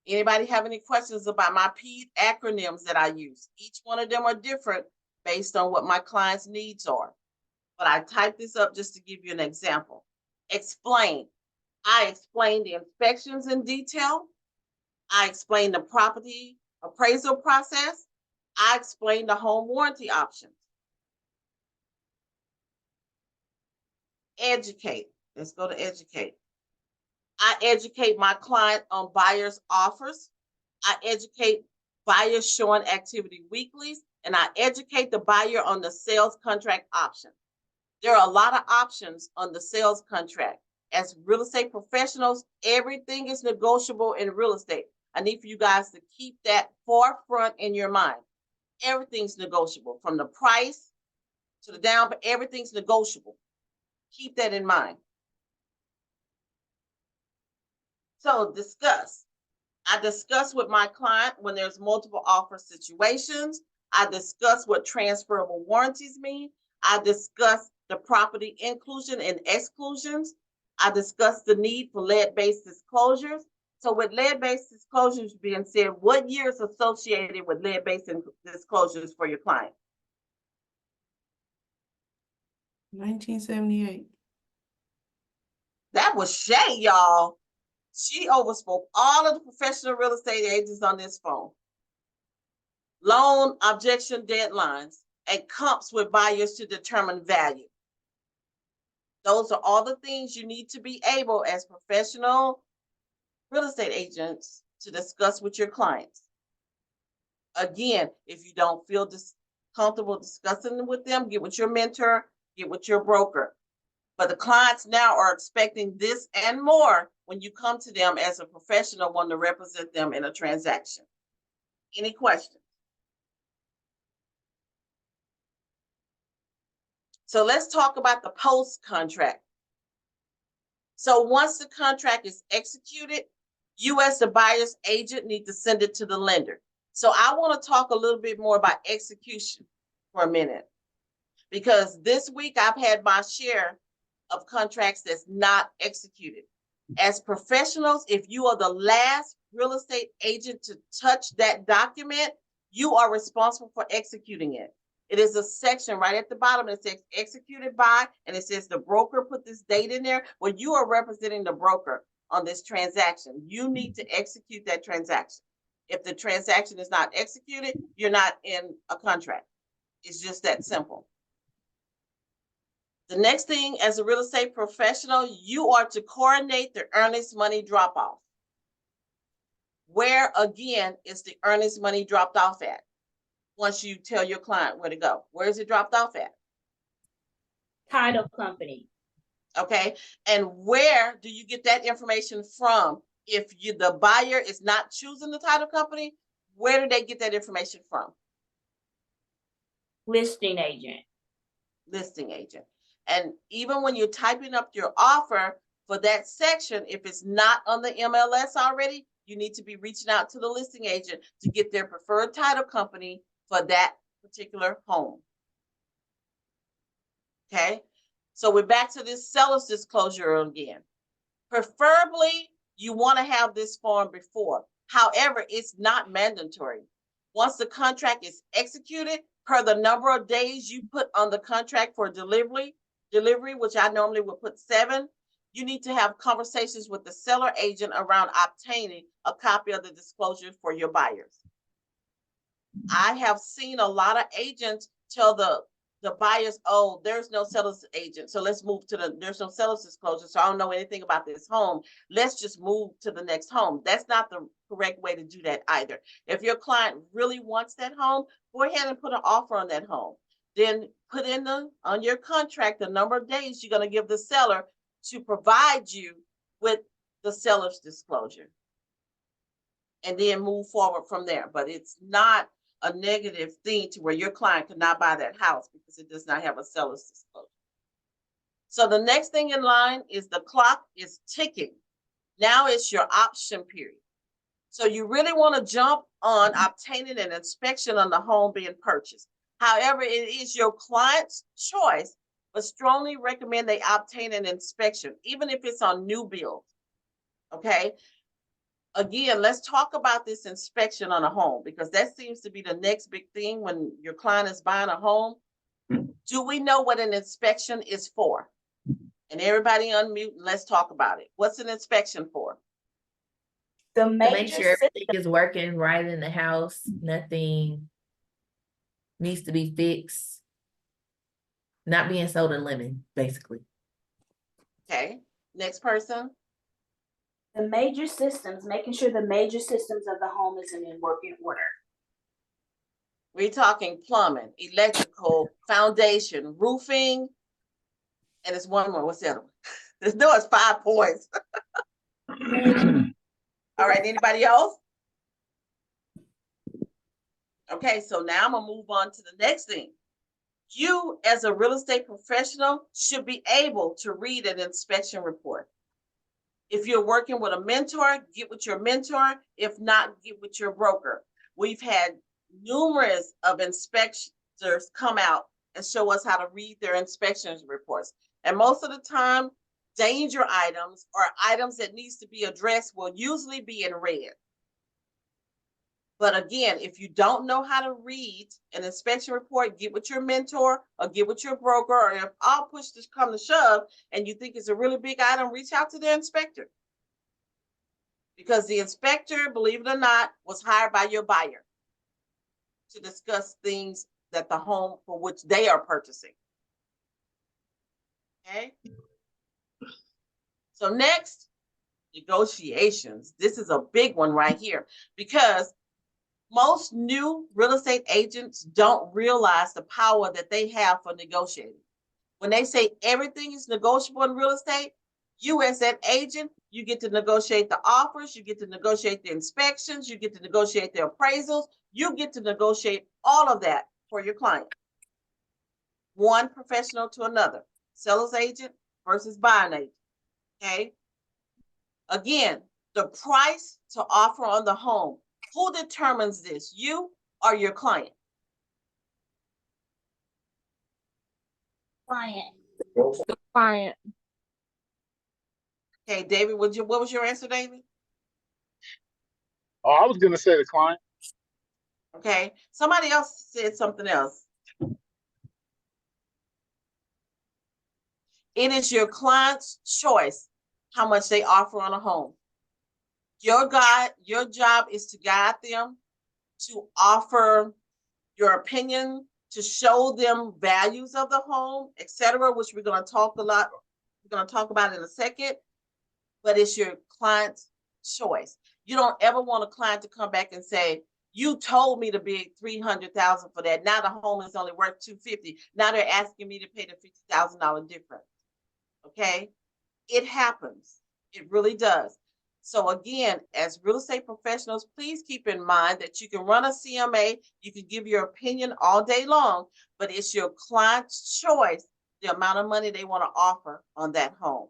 Anybody have any questions about my P acronyms that I use? Each one of them are different based on what my client's needs are. But I typed this up just to give you an example. Explain. I explain the inspections in detail. I explain the property appraisal process. I explain the home warranty options. Educate. Let's go to educate. I educate my client on buyer's offers. I educate buyers showing activity weeklies, and I educate the buyer on the sales contract option. There are a lot of options on the sales contract. As real estate professionals, everything is negotiable in real estate. I need for you guys to keep that forefront in your mind. Everything's negotiable, from the price to the down, but everything's negotiable. Keep that in mind. So discuss. I discuss with my client when there's multiple offer situations. I discuss what transferable warranties mean. I discuss the property inclusion and exclusions. I discuss the need for lead-based disclosures. So with lead-based disclosures being said, what year is associated with lead-based disclosures for your client? 1978. That was Shay, y'all. She overspoke all of the professional real estate agents on this phone. Loan objection deadlines and comps with buyers to determine value. Those are all the things you need to be able as professional real estate agents to discuss with your clients. Again, if you don't feel comfortable discussing with them, get with your mentor, get with your broker. But the clients now are expecting this and more when you come to them as a professional wanting to represent them in a transaction. Any questions? So let's talk about the post contract. So once the contract is executed, you as the buyer's agent need to send it to the lender. So I want to talk a little bit more about execution for a minute, because this week I've had my share of contracts that's not executed. As professionals, if you are the last real estate agent to touch that document, you are responsible for executing it. It is a section right at the bottom that says executed by, and it says the broker put this date in there. Well, you are representing the broker on this transaction. You need to execute that transaction. If the transaction is not executed, you're not in a contract. It's just that simple. The next thing, as a real estate professional, you are to coordinate the earnest money drop off. Where, again, is the earnest money dropped off at? Once you tell your client where to go, where is it dropped off at? Title company. Okay, and where do you get that information from? If the buyer is not choosing the title company, where do they get that information from? Listing agent. Listing agent. And even when you're typing up your offer for that section, if it's not on the MLS already, you need to be reaching out to the listing agent to get their preferred title company for that particular home. Okay, so we're back to this seller's disclosure again. Preferably, you want to have this form before. However, it's not mandatory. Once the contract is executed, per the number of days you put on the contract for delivery, which I normally would put 7, you need to have conversations with the seller agent around obtaining a copy of the disclosure for your buyers. I have seen a lot of agents tell the buyers, oh, there's no seller's agent, so let's move to there's no seller's disclosure, so I don't know anything about this home. Let's just move to the next home. That's not the correct way to do that either. If your client really wants that home, go ahead and put an offer on that home. then put in on your contract the number of days you're going to give the seller to provide you with the seller's disclosure. And then move forward from there. But it's not a negative thing to where your client cannot buy that house because it does not have a seller's disclosure. So the next thing in line is the clock is ticking. Now it's your option period. So you really want to jump on obtaining an inspection on the home being purchased. However, it is your client's choice, but strongly recommend they obtain an inspection, even if it's on new builds. Okay. Again, let's talk about this inspection on a home because that seems to be the next big thing when your client is buying a home. Do we know what an inspection is for? And everybody unmute and let's talk about it. What's an inspection for? The To make major sure system, everything is working right in the house, nothing needs to be fixed. Not being sold in lemon, basically. Okay. Next person. the major systems, making sure the major systems of the home is in working order. We're talking plumbing, electrical, foundation, roofing, and it's one more. What's the other one? No, it's 5 points. All right, anybody else? Okay, so now I'm gonna move on to the next thing. You, as a real estate professional, should be able to read an inspection report. If you're working with a mentor, get with your mentor. If not, get with your broker. We've had numerous of inspectors come out and show us how to read their inspections reports. And most of the time, danger items or items that needs to be addressed will usually be in red. But again, if you don't know how to read an inspection report, get with your mentor or get with your broker, or if all push to come to shove and you think it's a really big item, reach out to the inspector. Because the inspector, believe it or not, was hired by your buyer to discuss things that the home for which they are purchasing. Okay. So next, negotiations. This is a big one right here because most new real estate agents don't realize the power that they have for negotiating. When they say everything is negotiable in real estate, you as that agent, you get to negotiate the offers, you get to negotiate the inspections, you get to negotiate the appraisals, you get to negotiate all of that for your client. One professional to another, seller's agent versus buying agent, okay? Again, the price to offer on the home. Who determines this, you or your client? Client. The client. Okay, David, what was your answer, David? Oh, I was gonna say the client. Okay, somebody else said something else. It is your client's choice how much they offer on a home. Your job is to guide them, to offer your opinion, to show them values of the home, etc., which we're going to talk about in a second. But it's your client's choice. You don't ever want a client to come back and say, you told me to bid $300,000 for that. Now the home is only worth $250,000. Now they're asking me to pay the $50,000 difference. Okay, it happens. It really does. So again, as real estate professionals, please keep in mind that you can run a CMA, you can give your opinion all day long, but it's your client's choice the amount of money they want to offer on that home.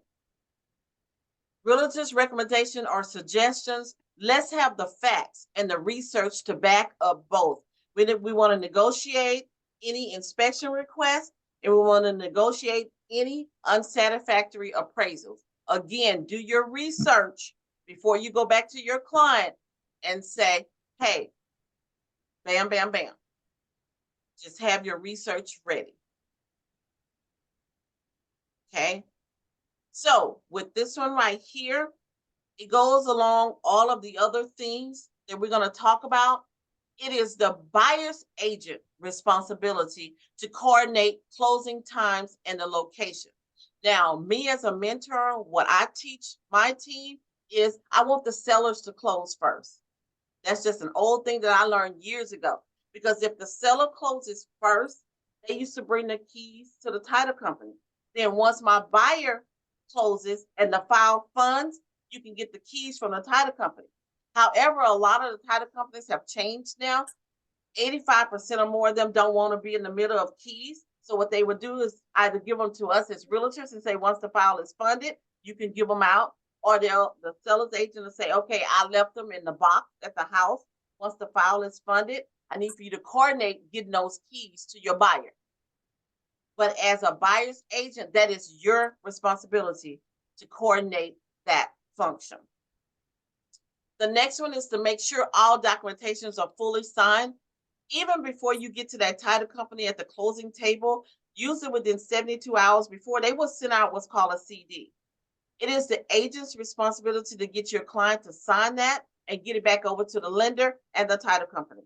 Realtors' recommendation or suggestions, let's have the facts and the research to back up both. We want to negotiate any inspection request, and we want to negotiate any unsatisfactory appraisals. Again, do your research before you go back to your client and say, hey, bam, bam, bam. Just have your research ready. Okay. So with this one right here, it goes along all of the other things that we're going to talk about. It is the buyer's agent responsibility to coordinate closing times and the location. Now, me as a mentor, what I teach my team is I want the sellers to close first. That's just an old thing that I learned years ago. Because if the seller closes first, They used to bring the keys to the title company. Then once my buyer closes and the file funds, you can get the keys from the title company. However, a lot of the title companies have changed now. 85% or more of them don't want to be in the middle of keys. So what they would do is either give them to us as realtors and say, once the file is funded, you can give them out, or the seller's agent will say, okay, I left them in the box at the house. Once the file is funded, I need for you to coordinate getting those keys to your buyer. But as a buyer's agent, that is your responsibility to coordinate that function. The next one is to make sure all documentations are fully signed. Even before you get to that title company at the closing table, usually within 72 hours before, they will send out what's called a CD. It is the agent's responsibility to get your client to sign that and get it back over to the lender and the title company.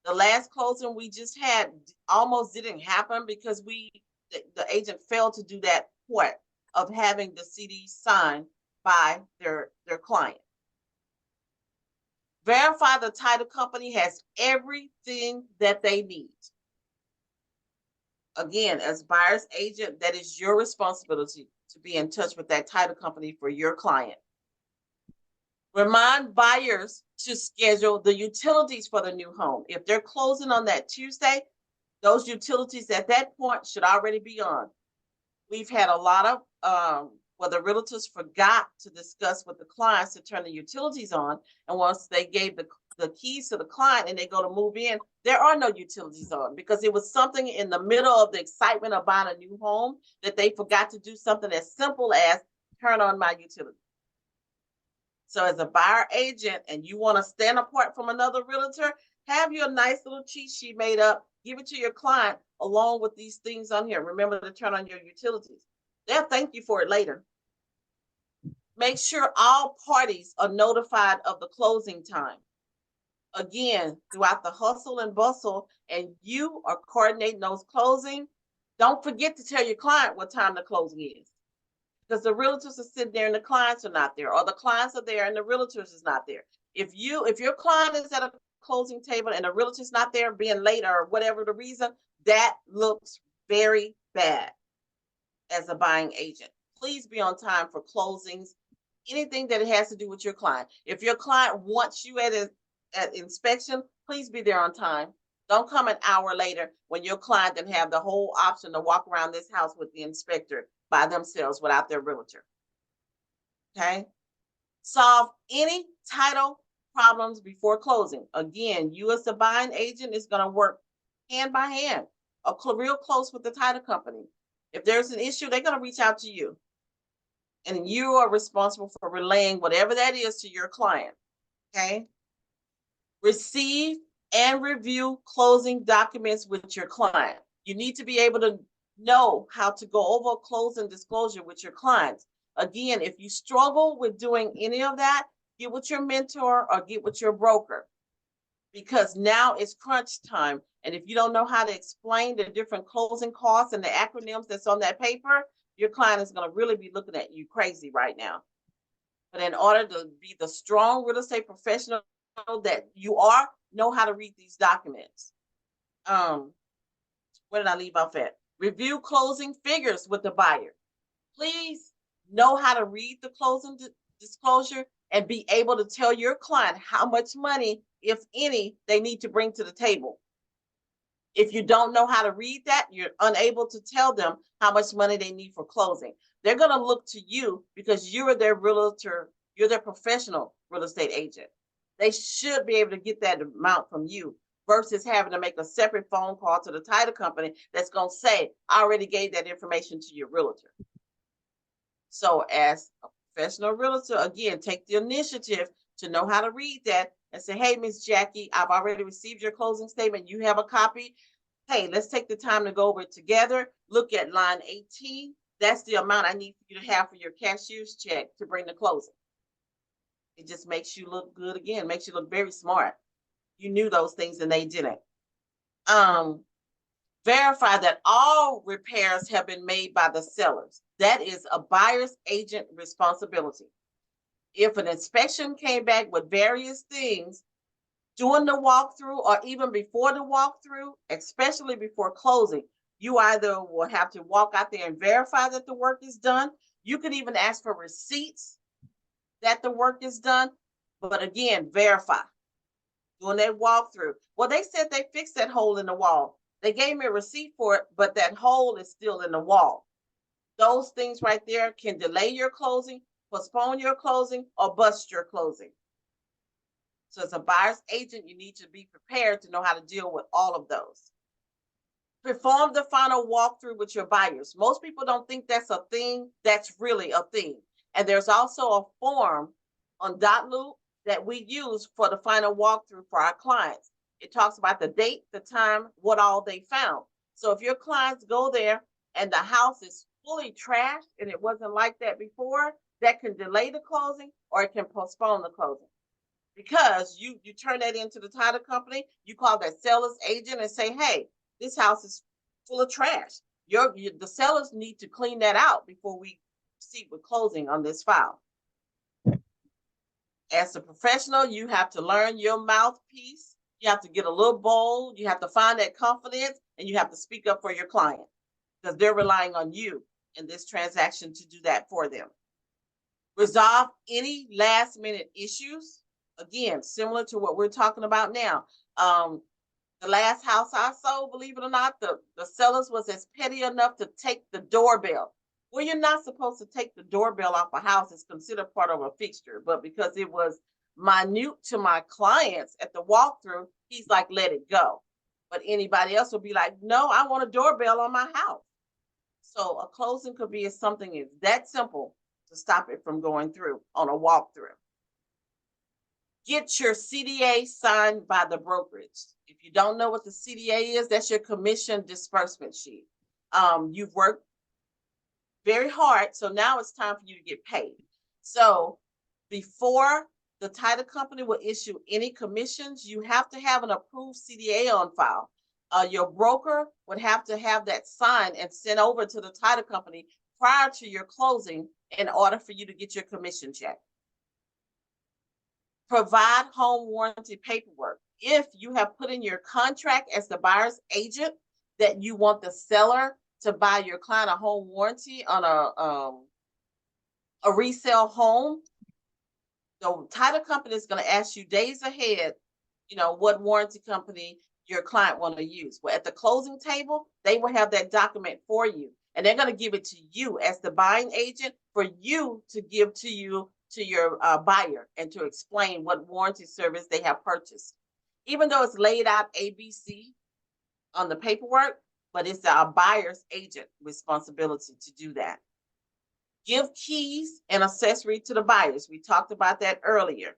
The last closing we just had almost didn't happen because the agent failed to do that part of having the CD signed by their client. Verify the title company has everything that they need. Again, as buyer's agent, that is your responsibility to be in touch with that title company for your client. Remind buyers to schedule the utilities for the new home. If they're closing on that Tuesday, those utilities at that point should already be on. We've had a lot of where the realtors forgot to discuss with the clients to turn the utilities on. And once they gave the keys to the client and they go to move in, there are no utilities on because it was something in the middle of the excitement of buying a new home that they forgot to do something as simple as turn on my utility. So as a buyer agent and you want to stand apart from another realtor, have your nice little cheat sheet made up, give it to your client along with these things on here. Remember to turn on your utilities. They'll thank you for it later. Make sure all parties are notified of the closing time. Again, throughout the hustle and bustle and you are coordinating those closing, don't forget to tell your client what time the closing is. Because the realtors are sitting there and the clients are not there, or the clients are there and the realtors is not there. If your client is at a closing table and the realtor's not there, being late or whatever the reason, that looks very bad as a buying agent. Please be on time for closings, anything that has to do with your client. If your client wants you at inspection, please be there on time. Don't come an hour later when your client didn't have the whole option to walk around this house with the inspector by themselves without their realtor. Okay? Solve any title problems before closing. Again, you as the buying agent is going to work hand by hand, real close with the title company. If there's an issue, they're going to reach out to you. And you are responsible for relaying whatever that is to your client. Okay? Receive and review closing documents with your client. You need to be able to know how to go over closing disclosure with your clients. Again, if you struggle with doing any of that, get with your mentor or get with your broker, because now it's crunch time. And if you don't know how to explain the different closing costs and the acronyms that's on that paper, your client is going to really be looking at you crazy right now. But in order to be the strong real estate professional that you are, know how to read these documents. Where did I leave off at? Review closing figures with the buyer. Please know how to read the closing disclosure and be able to tell your client how much money, if any, they need to bring to the table. If you don't know how to read that, you're unable to tell them how much money they need for closing. They're going to look to you because you're their realtor, you're their professional real estate agent. They should be able to get that amount from you versus having to make a separate phone call to the title company that's going to say, I already gave that information to your realtor. So as a professional realtor, again, take the initiative to know how to read that and say, hey, Miss Jackie, I've already received your closing statement. You have a copy. Hey, let's take the time to go over it together. Look at line 18. That's the amount I need for you to have for your cashier's check to bring the closing. It just makes you look good again, makes you look very smart. You knew those things and they didn't. Verify that all repairs have been made by the sellers. That is a buyer's agent responsibility. If an inspection came back with various things During the walkthrough or even before the walkthrough, especially before closing, you either will have to walk out there and verify that the work is done. You could even ask for receipts that the work is done. But again, verify during that walkthrough. Well, they said they fixed that hole in the wall. They gave me a receipt for it, but that hole is still in the wall. Those things right there can delay your closing, postpone your closing, or bust your closing. So as a buyer's agent, you need to be prepared to know how to deal with all of those. Perform the final walkthrough with your buyers. Most people don't think that's a thing. That's really a thing. And there's also a form on Dotloop that we use for the final walkthrough for our clients. It talks about the date, the time, what all they found. So if your clients go there and the house is fully trashed and it wasn't like that before, that can delay the closing or it can postpone the closing. Because you turn that into the title company, you call that seller's agent and say, hey, this house is full of trash. The sellers need to clean that out before we proceed with closing on this file. As a professional, you have to learn your mouthpiece. You have to get a little bold. You have to find that confidence, and you have to speak up for your client because they're relying on you in this transaction to do that for them. Resolve any last minute issues. Again, similar to what we're talking about now. The last house I sold, believe it or not, the sellers was as petty enough to take the doorbell. Well, you're not supposed to take the doorbell off a house. It's considered part of a fixture. But because it was minute to my clients at the walkthrough, he's like, let it go. But anybody else would be like, no, I want a doorbell on my house. So a closing could be something is that simple to stop it from going through on a walkthrough. Get your CDA signed by the brokerage. If you don't know what the CDA is, that's your commission disbursement sheet. You've worked very hard, so now it's time for you to get paid. So before the title company will issue any commissions, you have to have an approved CDA on file. Your broker would have to have that signed and sent over to the title company prior to your closing in order for you to get your commission check. Provide home warranty paperwork. If you have put in your contract as the buyer's agent that you want the seller to buy your client a home warranty on a resale home, the title company is going to ask you days ahead, what warranty company your client want to use. Well, at the closing table, they will have that document for you, and they're going to give it to you as the buying agent for you to give to your buyer and to explain what warranty service they have purchased. Even though it's laid out ABC on the paperwork, but it's our buyer's agent responsibility to do that. Give keys and accessory to the buyers. We talked about that earlier.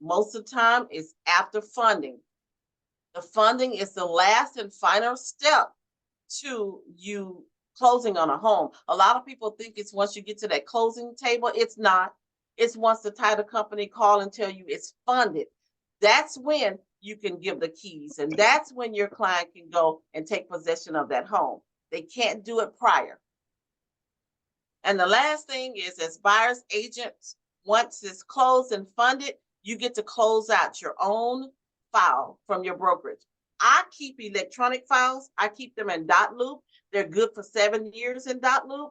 Most of the time it's after funding. The funding is the last and final step to you closing on a home. A lot of people think it's once you get to that closing table. It's not. It's once the title company call and tell you it's funded. That's when you can give the keys, and that's when your client can go and take possession of that home. They can't do it prior. And the last thing is, as buyer's agents, once it's closed and funded, you get to close out your own file from your brokerage. I keep electronic files. I keep them in Dotloop. They're good for 7 years in Dotloop.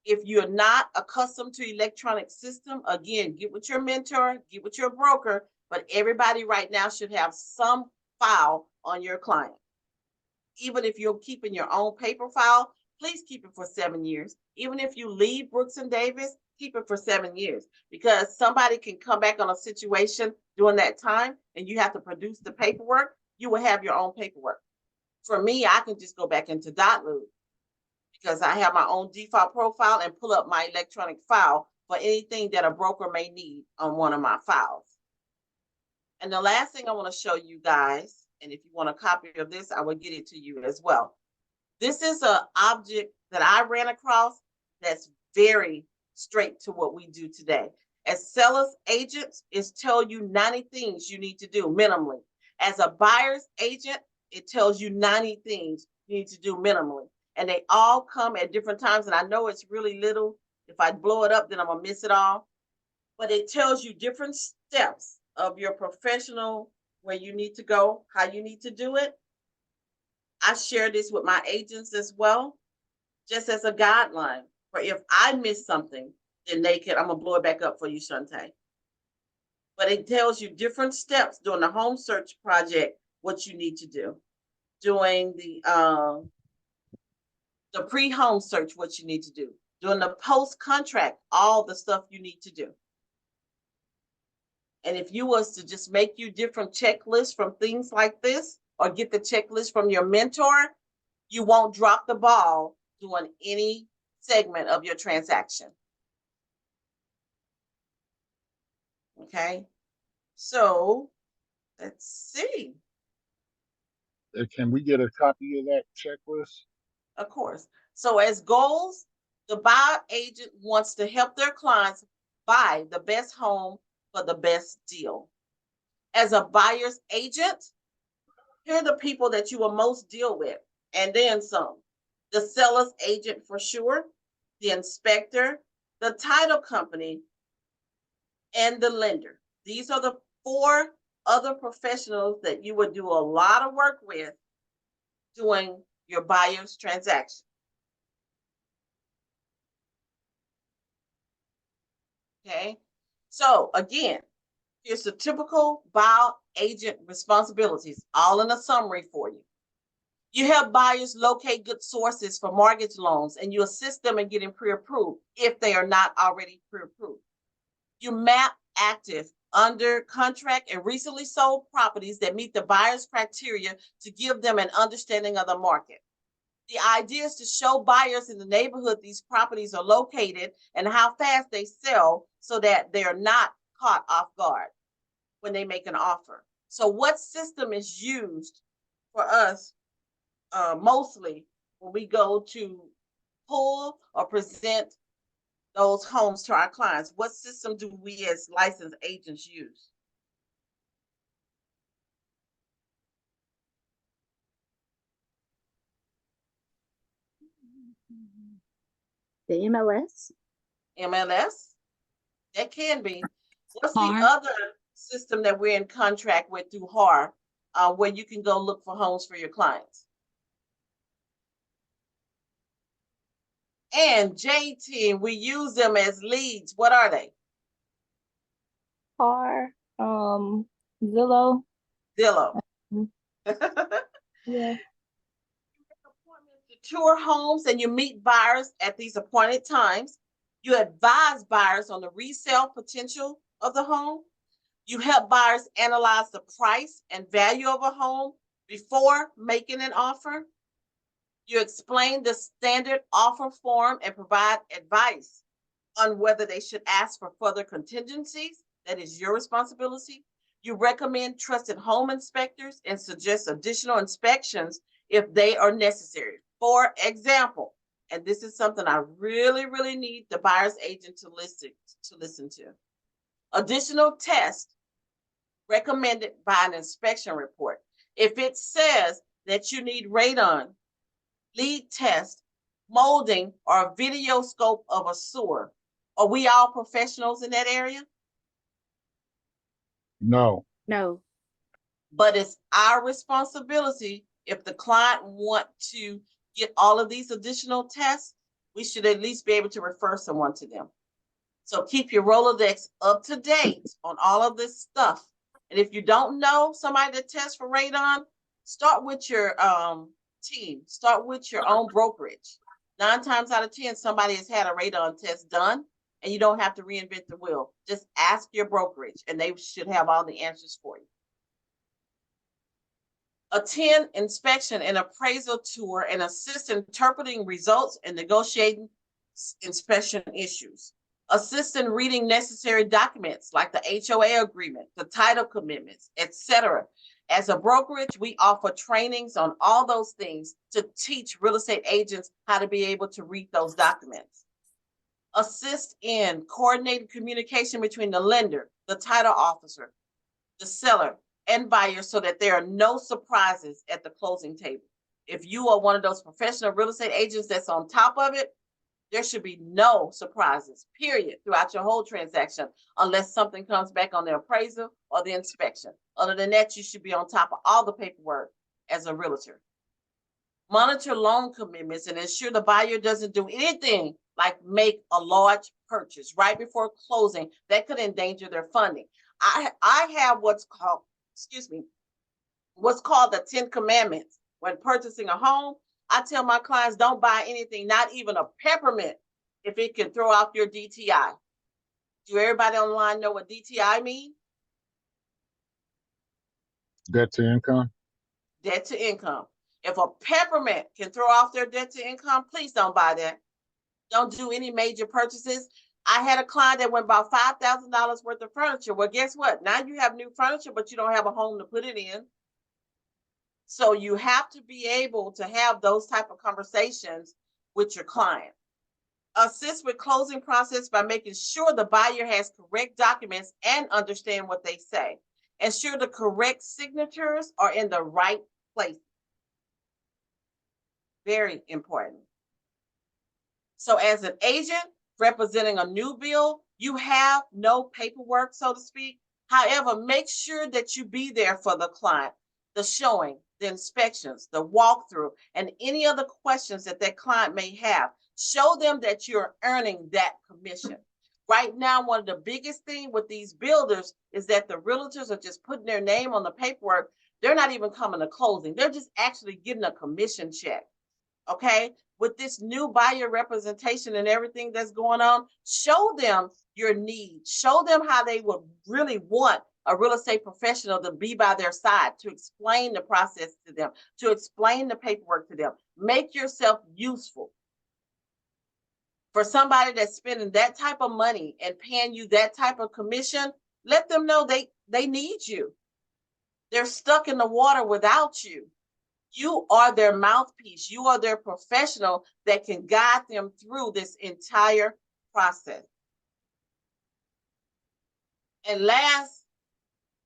If you're not accustomed to electronic system, again, get with your mentor, get with your broker, but everybody right now should have some file on your client. Even if you're keeping your own paper file, please keep it for 7 years. Even if you leave Brooks and Davies, keep it for 7 years, because somebody can come back on a situation during that time and you have to produce the paperwork. You will have your own paperwork. For me, I can just go back into Dotloop because I have my own default profile and pull up my electronic file for anything that a broker may need on one of my files. And the last thing I want to show you guys, and if you want a copy of this, I will get it to you as well. This is an object that I ran across that's very straight to what we do today. As sellers agents, it tells you 90 things you need to do minimally. As a buyer's agent, it tells you 90 things you need to do minimally. And they all come at different times. And I know it's really little. If I blow it up, then I'm going to miss it all. But it tells you different steps of your professional where you need to go, how you need to do it. I share this with my agents as well, just as a guideline for if I miss something, then I'm gonna blow it back up for you, Shantae. But it tells you different steps during the home search project, what you need to do. Doing the pre-home search, what you need to do. Doing the post-contract, all the stuff you need to do. And if you was to just make you different checklists from things like this, or get the checklist from your mentor, you won't drop the ball doing any segment of your transaction. Okay, so let's see. Can we get a copy of that checklist? Of course. So as goals, the buyer agent wants to help their clients buy the best home for the best deal. As a buyer's agent, here are the people that you will most deal with, and then some. The seller's agent for sure, the inspector, the title company, and the lender. These are the 4 other professionals that you would do a lot of work with doing your buyer's transaction. Okay, so again, here's the typical buyer agent responsibilities, all in a summary for you. You help buyers locate good sources for mortgage loans, and you assist them in getting pre-approved if they are not already pre-approved. You map active, under contract, and recently sold properties that meet the buyer's criteria to give them an understanding of the market. The idea is to show buyers in the neighborhood these properties are located and how fast they sell so that they're not caught off guard when they make an offer. So what system is used for us mostly when we go to pull or present those homes to our clients? What system do we as licensed agents use? The MLS? MLS? That can be. What's the HAR. other system that we're in contract with through HAR, where you can go look for homes for your clients? And JT, we use them as leads. What are they? HAR, Zillow. Zillow. Mhm. Yeah. Appointments to tour homes, and you meet buyers at these appointed times. You advise buyers on the resale potential of the home. You help buyers analyze the price and value of a home before making an offer. You explain the standard offer form and provide advice on whether they should ask for further contingencies. That is your responsibility. You recommend trusted home inspectors and suggest additional inspections if they are necessary. For example, and this is something I really, really need the buyer's agent to listen to. Additional tests recommended by an inspection report. If it says that you need radon, lead test, molding, or a video scope of a sewer, are we all professionals in that area? No. No. But it's our responsibility. If the client want to get all of these additional tests, we should at least be able to refer someone to them. So keep your Rolodex up to date on all of this stuff. And if you don't know somebody to test for radon, start with your team. Start with your own brokerage. 9 times out of 10, somebody has had a radon test done, and you don't have to reinvent the wheel. Just ask your brokerage, and they should have all the answers for you. Attend inspection and appraisal tour and assist interpreting results and negotiating inspection issues. Assist in reading necessary documents like the HOA agreement, the title commitments, etc. As a brokerage, we offer trainings on all those things to teach real estate agents how to be able to read those documents. Assist in coordinated communication between the lender, the title officer, the seller, and buyer so that there are no surprises at the closing table. If you are one of those professional real estate agents that's on top of it, there should be no surprises, period, throughout your whole transaction, unless something comes back on the appraisal or the inspection. Other than that, you should be on top of all the paperwork as a realtor. Monitor loan commitments and ensure the buyer doesn't do anything like make a large purchase right before closing that could endanger their funding. I have what's called the 10 Commandments. When purchasing a home, I tell my clients don't buy anything, not even a peppermint, if it can throw off your DTI. Do everybody online know what DTI means? Debt to income? Debt to income. If a peppermint can throw off their debt to income, please don't buy that. Don't do any major purchases. I had a client that went about $5,000 worth of furniture. Well, guess what? Now you have new furniture, but you don't have a home to put it in. So you have to be able to have those type of conversations with your client. Assist with closing process by making sure the buyer has correct documents and understand what they say. Ensure the correct signatures are in the right place. Very important. So as an agent representing a new build, you have no paperwork, so to speak. However, make sure that you be there for the client, the showing, the inspections, the walkthrough, and any other questions that that client may have. Show them that you're earning that commission. Right now, one of the biggest things with these builders is that the realtors are just putting their name on the paperwork. They're not even coming to closing. They're just actually getting a commission check. Okay, with this new buyer representation and everything that's going on, show them your needs. Show them how they would really want a real estate professional to be by their side, to explain the process to them, to explain the paperwork to them. Make yourself useful. For somebody that's spending that type of money and paying you that type of commission, let them know they need you. They're stuck in the water without you. You are their mouthpiece. You are their professional that can guide them through this entire process. And last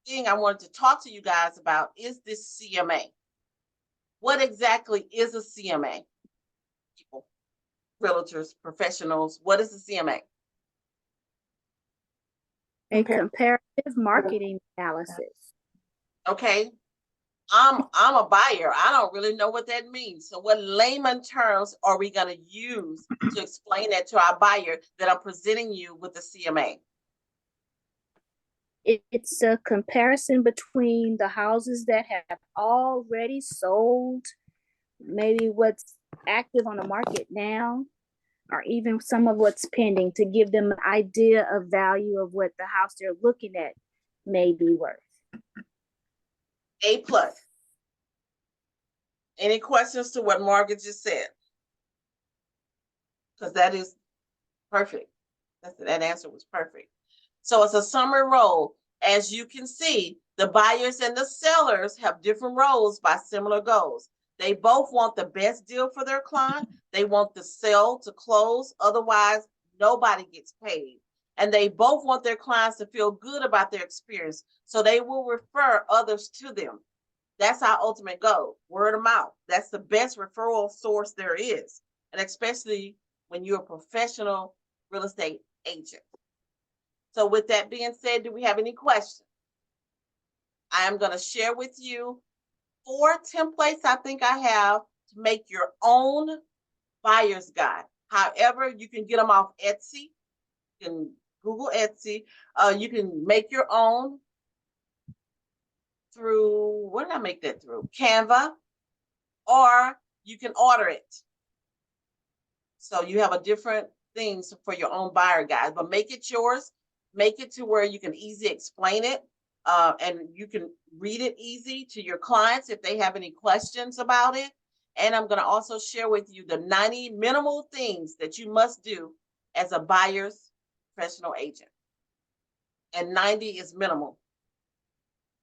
thing I wanted to talk to you guys about is this CMA. What exactly is a CMA? People, realtors, professionals, what is the CMA? A comparative marketing analysis. Okay. I'm a buyer. I don't really know what that means. So what layman terms are we going to use to explain that to our buyer that I'm presenting you with the CMA? It's a comparison between the houses that have already sold, maybe what's active on the market now, or even some of what's pending, to give them an idea of value of what the house they're looking at may be worth. A+. Any questions to what Margaret just said? Because that is perfect. That answer was perfect. So it's a summary role. As you can see, the buyers and the sellers have different roles by similar goals. They both want the best deal for their client. They want the sale to close. Otherwise, nobody gets paid. And they both want their clients to feel good about their experience. So they will refer others to them. That's our ultimate goal, word of mouth. That's the best referral source there is. And especially when you're a professional real estate agent. So with that being said, do we have any questions? I am going to share with you 4 templates I think I have to make your own buyer's guide. However, you can get them off Etsy. You can Google Etsy. You can make your own through, what did I make that through? Canva, or you can order it. So you have a different things for your own buyer guide, but make it yours. Make it to where you can easily explain it, and you can read it easy to your clients if they have any questions about it. And I'm going to also share with you the 90 minimal things that you must do as a buyer's professional agent. And 90 is minimal.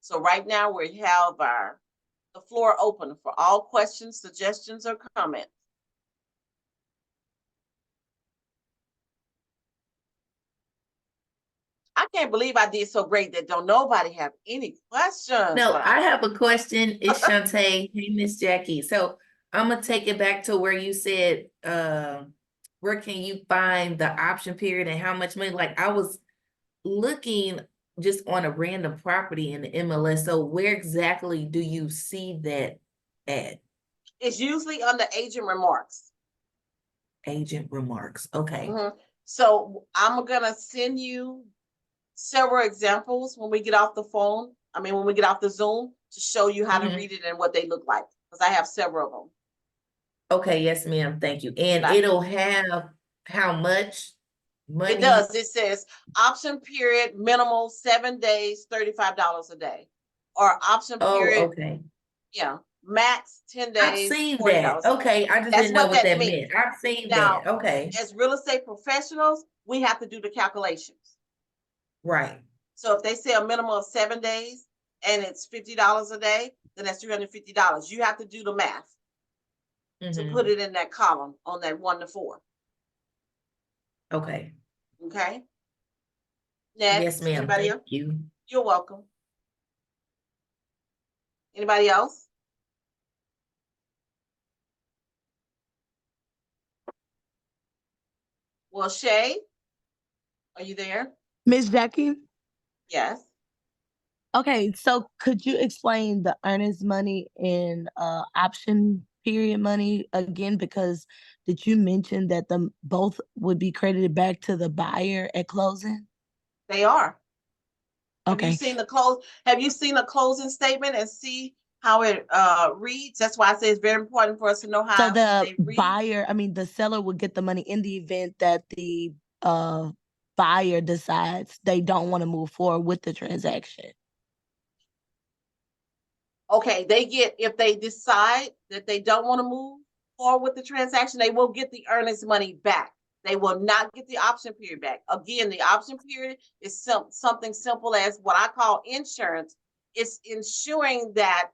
So right now we have the floor open for all questions, suggestions, or comments. I can't believe I did so great that don't nobody have any questions. No, I have a question. It's Shantae. Hey, Miss Jackie. So I'm gonna take it back to where you said, where can you find the option period and how much money? Like I was looking just on a random property in the MLS. So where exactly do you see that at? It's usually under agent remarks. Agent remarks. Okay. So I'm gonna send you several examples when we get off the phone. I mean, when we get off the Zoom to show you how to read it and what they look like, because I have several of them. Okay, yes, ma'am. Thank you. And Right. it'll have how much money? It does. It says option period, minimal 7 days, $35 a day. Or option period, okay. yeah, max 10 I've days, seen $40 that. a day. Okay, I just That's didn't know what what that that means. meant. I've seen Now, that. Okay. as real estate professionals, we have to do the calculations. Right. So if they say a minimum of 7 days and it's $50 a day, then that's $350. You have to do the math to put it in that column on that 1 to 4. Okay. Okay. Next, Yes, ma'am. anybody Thank else? you. You're welcome. Anybody else? Well, Shay, are you there? Miss Jackie? Yes. Okay, so could you explain the earnest money and option period money again? Because did you mention that the both would be credited back to the buyer at closing? They are. Have you Okay. seen the close? Have you seen a closing statement and see how it reads? That's why I say it's very important for us to know So how the they read. buyer, I mean the seller would get the money in the event that the buyer decides they don't want to move forward with the transaction. Okay, they get, if they decide that they don't want to move forward with the transaction, they will get the earnest money back. They will not get the option period back. Again, the option period is something simple as what I call insurance. It's ensuring that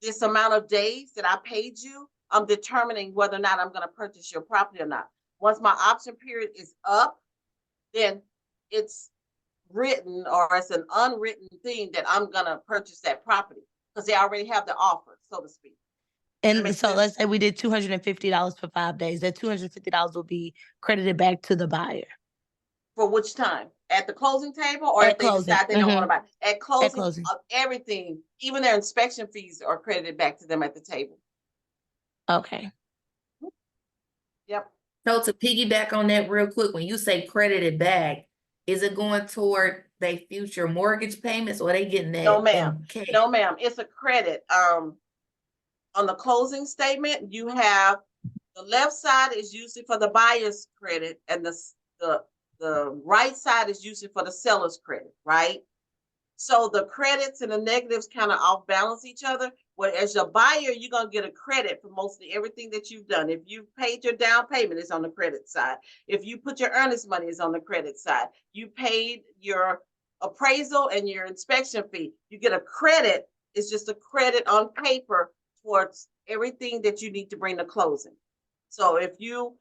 this amount of days that I paid you, I'm determining whether or not I'm going to purchase your property or not. Once my option period is up, then it's written, or it's an unwritten thing that I'm going to purchase that property because they already have the offer, so to speak. And so let's say we did $250 for 5 days. That $250 will be credited back to the buyer. For which time? At the closing table, or At if they closing. decide they don't want to buy? At closing, closing. Everything, even their inspection fees are credited back to them at the table. Okay. Yep. So to piggyback on that real quick, when you say credited back, is it going toward their future mortgage payments, or are they getting that? No, ma'am. No, ma'am. It's a credit. On the closing statement, you have the left side is usually for the buyer's credit, and the right side is usually for the seller's credit, right? So the credits and the negatives kind of off balance each other. Whereas your buyer, you're gonna get a credit for mostly everything that you've done. If you paid your down payment, it's on the credit side. If you put your earnest money, it's on the credit side. You paid your appraisal and your inspection fee, you get a credit. It's just a credit on paper towards everything that you need to bring to closing. So if you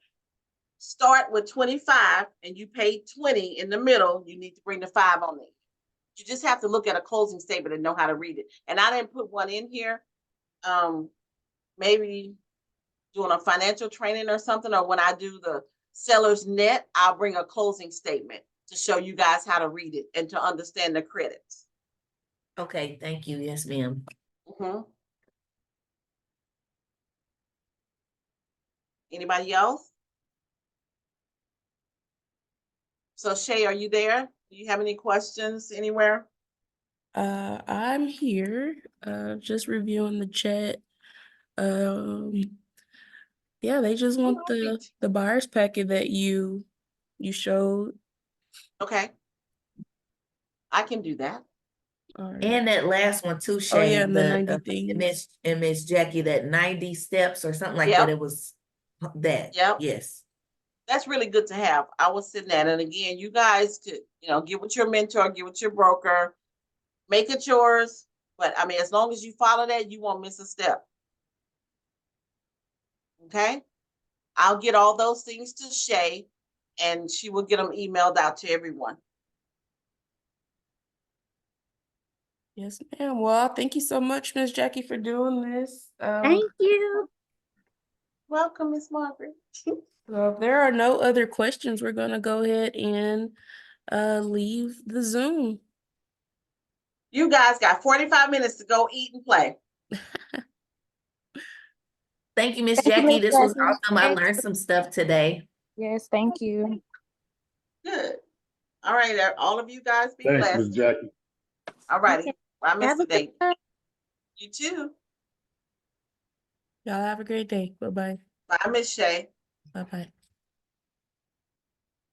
start with 25 and you paid 20 in the middle, you need to bring the 5 on there. You just have to look at a closing statement and know how to read it. And I didn't put one in here. Maybe doing a financial training or something, or when I do the seller's net, I'll bring a closing statement to show you guys how to read it and to understand the credits. Okay, thank you. Yes, ma'am. Anybody else? So Shay, are you there? Do you have any questions anywhere? I'm here, just reviewing the chat. Yeah, they just want the buyer's packet that you showed. Okay. I can do that. All right. And that last one too, Shay. Oh yeah, and the 90 things. Miss Jackie, that 90 steps or something like Yep. that. It was that. Yep. Yes. That's really good to have. I was sitting there, and again, you guys could, get with your mentor, get with your broker, make it yours. But I mean, as long as you follow that, you won't miss a step. Okay. I'll get all those things to Shay, and she will get them emailed out to everyone. Yes, ma'am. Well, thank you so much, Miss Jackie, for doing this. Thank you. Welcome, Miss Margaret. So if there are no other questions, we're gonna go ahead and leave the Zoom. You guys got 45 minutes to go eat and play. Thank you, Miss Thank you, Jackie. Miss This was Jackie. awesome. I learned some stuff today. Yes, thank you. Good. All right, all of you guys be Thanks, Miss blessed. Jackie. All righty. Okay. Bye, Have Mr. a good Davies. night. You too. Y'all have a great day. Bye-bye. Bye, Miss Shay. Bye-bye.